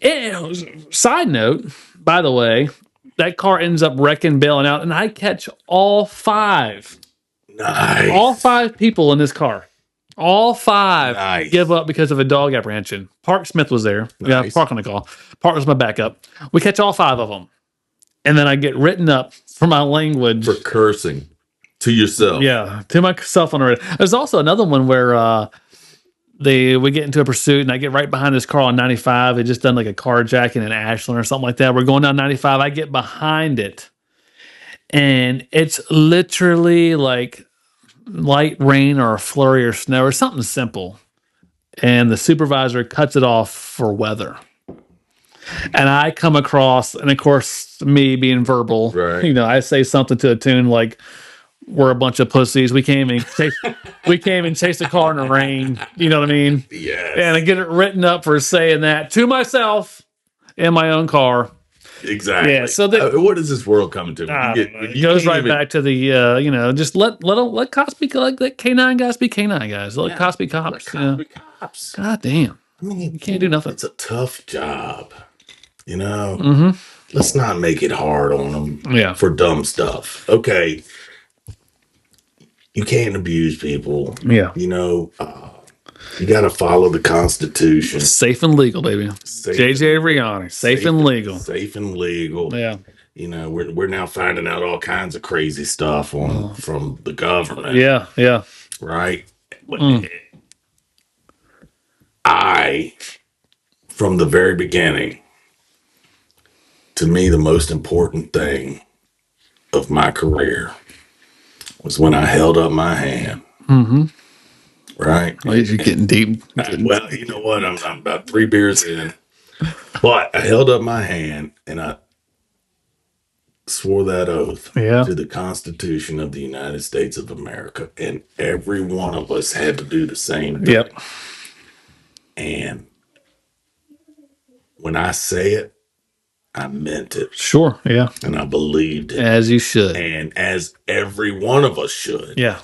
And side note, by the way, that car ends up wrecking, bailing out, and I catch all five people in this car. All five give up because of a dog apprehension. Park Smith was there. Yeah, Park on the call. Park was my backup. We catch all five of them. And then I get written up for my language. For cursing to yourself. Yeah, to myself on the radio. There's also another one where we get into a pursuit, and I get right behind this car on 95. They just done like a carjacking in Ashland or something like that. We're going down 95. I get behind it, and it's literally like light rain or a flurry or snow or something simple. And the supervisor cuts it off for weather. And I come across, and of course, me being verbal, right. I say something to a tune like, "We're a bunch of pussies. We came and chased the car in the rain." You know what I mean? Yes. And I get it written up for saying that to myself in my own car. Exactly. Yeah. So what is this world coming to? It goes right back to the just let cops be, let K9 guys be K9 guys. Let cops be cops. Let cops be cops. God damn. I mean, you can't do nothing. It's a tough job. Mm-hmm. Let's not make it hard on them. Yeah. For dumb stuff. Okay. You can't abuse people. Yeah. You got to follow the Constitution. Safe and legal, baby. JJ Riani, safe and legal. Safe and legal. Yeah. We're now finding out all kinds of crazy stuff from the government. Yeah, yeah. Right? From the very beginning, to me, the most important thing of my career was when I held up my hand. Mm-hmm. Right? Well, you're getting deep. Well, you know what? I'm about 3 beers in. But I held up my hand and I swore that oath to the Constitution of the United States of America. And every one of us had to do the same thing. Yep. And when I say it, I meant it. Sure, yeah. And I believed it. As you should. And as every one of us should. Yeah.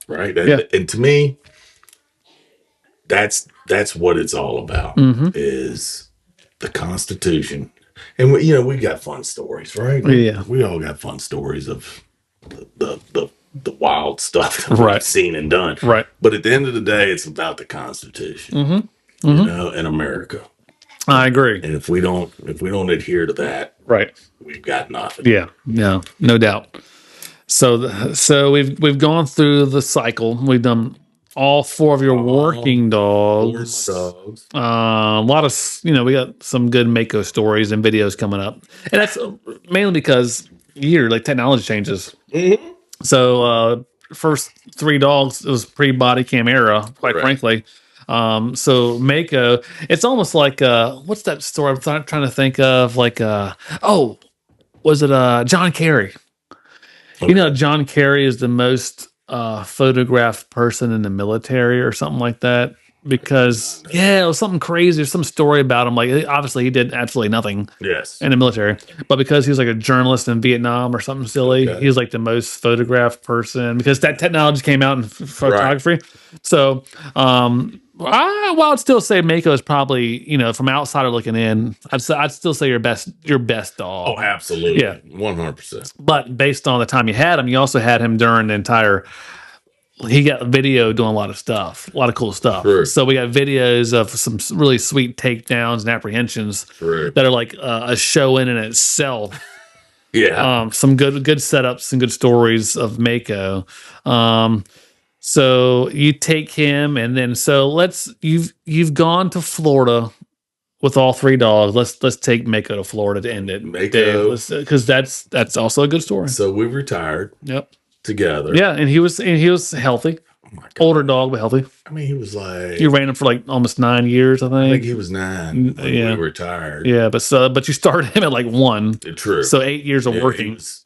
Right? And to me, that's what it's all about, is the Constitution. And we got fun stories, right? Yeah. We all got fun stories of the wild stuff that we've seen and done. Right. But at the end of the day, it's about the Constitution. In America. I agree. And if we don't adhere to that, we've got nothing. Yeah. No doubt. So we've gone through the cycle. We've done all 4 of your working dogs. A lot of, we got some good Mako stories and videos coming up. And that's mainly because technology changes. Mm-hmm. So first 3 dogs, it was pre-body cam era, quite frankly. So Mako, it's almost like, what's that story I'm trying to think of? Like, was it John Kerry? Okay. John Kerry is the most photographed person in the military or something like that, because it was something crazy. There's some story about him. Like, obviously he did absolutely nothing in the military, but because he was like a journalist in Vietnam or something silly, he was like the most photographed person because that technology came out in photography. So, while I'd still say Mako is probably, from outsider looking in, I'd still say your best dog. Oh, absolutely. Yeah. 100%. But based on the time you had him, you also had him during the entire, he got video doing a lot of stuff, a lot of cool stuff. True. So we got videos of some really sweet takedowns and apprehensions that are like a show in itself. Yeah. Some good setups, some good stories of Mako. So you take him, and then you've gone to Florida with all 3 dogs. Let's take Mako to Florida to end it. Mako, because that's also a good story. So we retired. Yep. Together. Yeah, and he was healthy. Oh my God. Older dog, but healthy. I mean, he was like, you ran him for like almost 9 years, I think. I think he was 9 when we retired. Yeah, but you started him at like 1. True. So 8 years of working. He was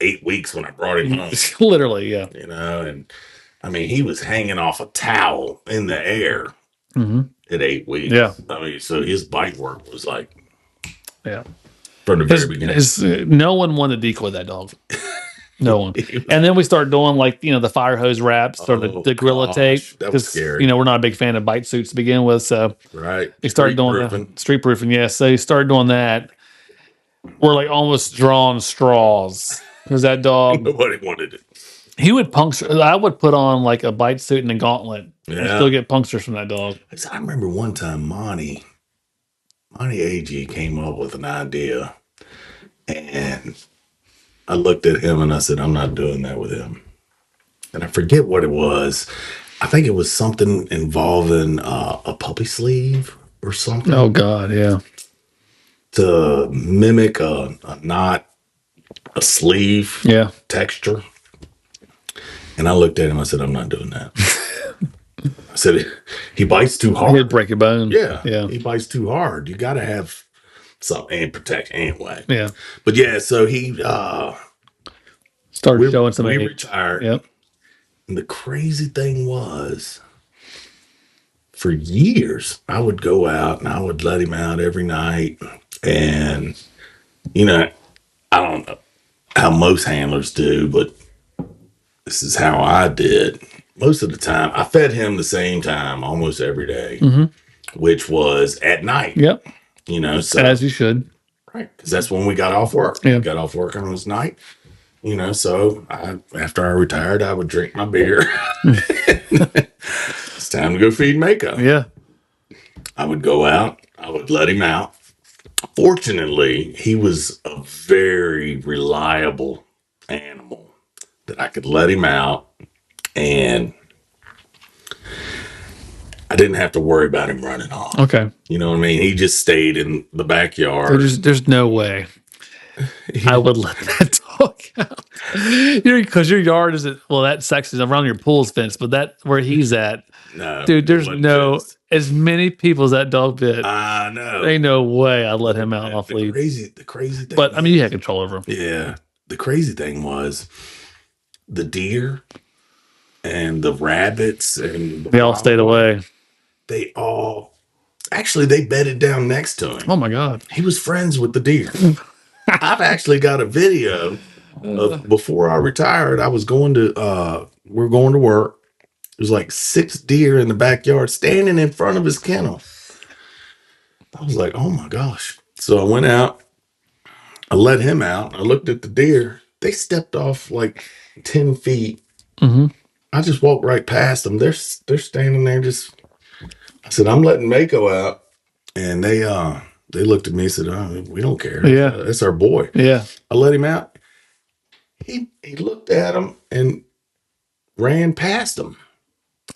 8 weeks when I brought him home. Literally, yeah. And I mean, he was hanging off a towel in the air. Mm-hmm. at 8 weeks. Yeah. I mean, so his bite work was like Yeah. from the very beginning. No one wanted to decoy that dog. No one. And then we start doing like, the fire hose wraps or the gorilla tape. That was scary. We're not a big fan of bite suits to begin with. So Right. we started doing the street proofing. Yeah. So you started doing that. We're like almost drawing straws because that dog, Nobody wanted it. he would puncture. I would put on like a bite suit and a gauntlet and Yeah. still get punctures from that dog. I remember one time Monty AG came up with an idea, and I looked at him and I said, I'm not doing that with him. And I forget what it was. I think it was something involving a puppy sleeve or something. Oh God, yeah. To mimic a not a sleeve texture. And I looked at him, I said, I'm not doing that. I said, he bites too hard. He'd break your bone. Yeah. Yeah. He bites too hard. You got to have something and protect anyway. Yeah. But yeah, so he started showing some we age. retired. Yep. And the crazy thing was, for years, I would go out and I would let him out every night. And, I don't know how most handlers do, but this is how I did. Most of the time, I fed him the same time almost every day, which was at night. Yep. So as you should. Right. Because that's when we got off work. Yeah. We got off work on this night. So after I retired, I would drink my beer. It's time to go feed Mako. Yeah. I would go out. I would let him out. Fortunately, he was a very reliable animal that I could let him out, and I didn't have to worry about him running off. Okay. You know what I mean? He just stayed in the backyard. There's no way I would let that dog out. Because your yard isn't, that section around your pool's fenced, but that where he's at, No, dude, there's no, as many people as that dog bit. I know. There ain't no way I'd let him out off lead. The crazy thing. But I mean, you had control over him. Yeah. The crazy thing was the deer and the rabbits and They all stayed away. They bedded down next to him. Oh my God. He was friends with the deer. I've actually got a video of before I retired. I was going to we're going to work. There's like 6 deer in the backyard standing in front of his kennel. I was like, oh my gosh. So I went out. I let him out. I looked at the deer. They stepped off like 10 feet. Mm-hmm. I just walked right past them. They're standing there just. I said, I'm letting Mako out. And they looked at me and said, oh, we don't care. Yeah. That's our boy. Yeah. I let him out. He looked at him and ran past him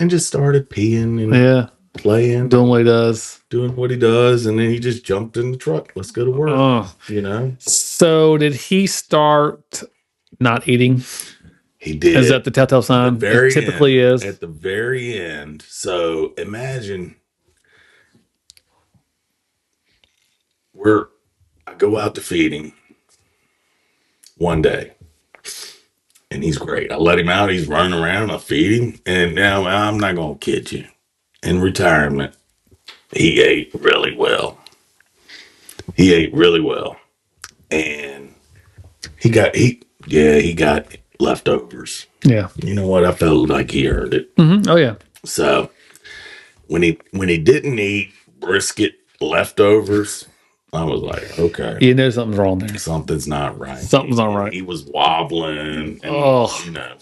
and just started peeing and playing. Doing what he does. Doing what he does. And then he just jumped in the truck. Let's go to work. Oh. So did he start not eating? He did. Is that the telltale sign? It typically is. At the very end. So imagine I go out to feed him one day. And he's great. I let him out. He's running around. I feed him. And now I'm not going to kid you. In retirement, he ate really well. And he got leftovers. Yeah. You know what? I felt like he earned it. Mm-hmm. Oh, yeah. So when he didn't eat brisket leftovers, I was like, okay. You know something's wrong there. Something's not right. Something's not right. He was wobbling. And,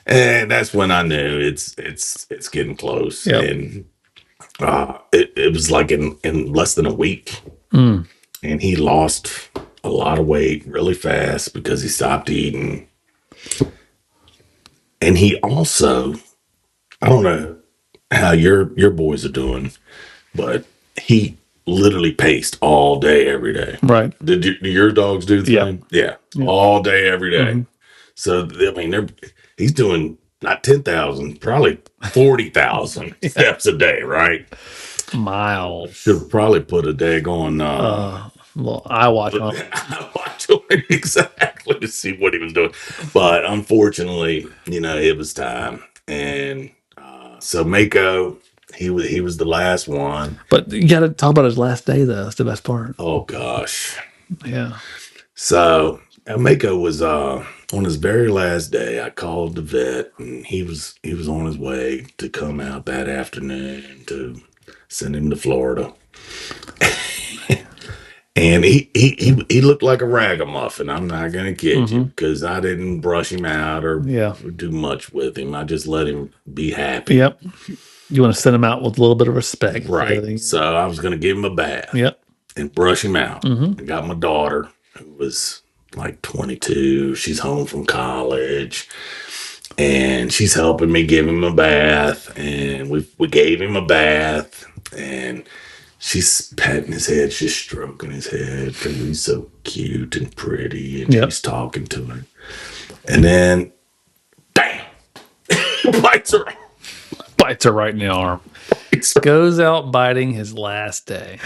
and that's when I knew it's getting close. Yep. And it was like in less than a week. Mm. And he lost a lot of weight really fast because he stopped eating. And he also, I don't know how your boys are doing, but he literally paced all day, every day. Right. Do your dogs do the same? Yeah. All day, every day. Mm-hmm. So, I mean, he's doing not 10,000, probably 40,000 steps a day, right? Miles. Should have probably put a day on. I watch on. I watched him exactly to see what he was doing. But unfortunately, it was time. And so Mako, He was the last one. But you got to talk about his last day, though. That's the best part. Oh gosh. Yeah. So Mako was on his very last day. I called the vet, and he was on his way to come out that afternoon to send him to Florida. And he looked like a ragamuffin. I'm not gonna kid you, because I didn't brush him out or do much with him. I just let him be happy. Yep. You want to send him out with a little bit of respect. Right. So I was gonna give him a bath. Yep. And brush him out. I got my daughter, who was like 22. She's home from college, and she's helping me give him a bath. And we gave him a bath, and she's patting his head, she's stroking his head because he's so cute and pretty, and she's talking to him. And then, bam, bites her. Bites her right in the arm. Goes out biting his last day.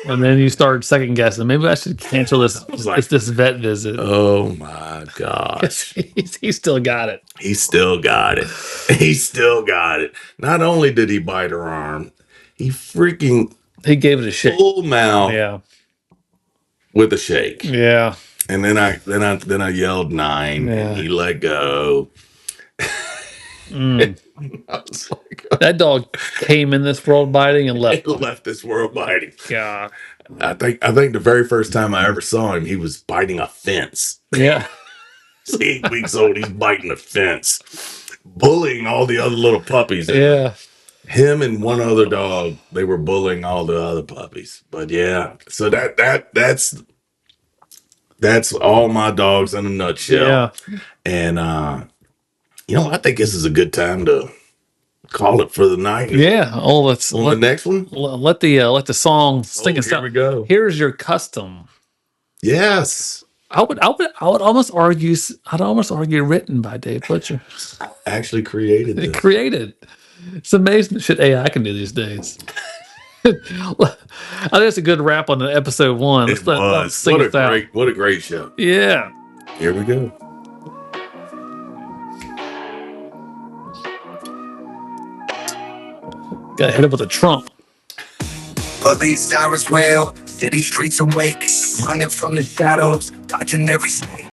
And then you start second guessing. Maybe I should cancel this this vet visit. Oh my gosh. He still got it. He still got it. He still got it. Not only did he bite her arm, he gave it a shake. Full mouth. Yeah. With a shake. Yeah. And then I yelled 9, and he let go. I was like, that dog came in this world biting and left. Left this world biting. God. I think the very first time I ever saw him, he was biting a fence. Yeah. He's 8 weeks old. He's biting a fence, bullying all the other little puppies. Yeah. Him and one other dog, they were bullying all the other puppies. But yeah, so that's all my dogs in a nutshell. Yeah. And I think this is a good time to call it for the night. Yeah. Oh, let's the next one. Let the song sing us out. Here we go. Here's your custom. Yes. I would almost argue. I'd almost argue written by Dave Butcher. Actually created this. Created. It's amazing the shit AI can do these days. I think that's a good wrap on episode 1. Let's sing it out. What a great show. Yeah. Here we go. Got to hit it with a trump. Police sirens wail, city streets awake, running from the shadows, dodging every snake.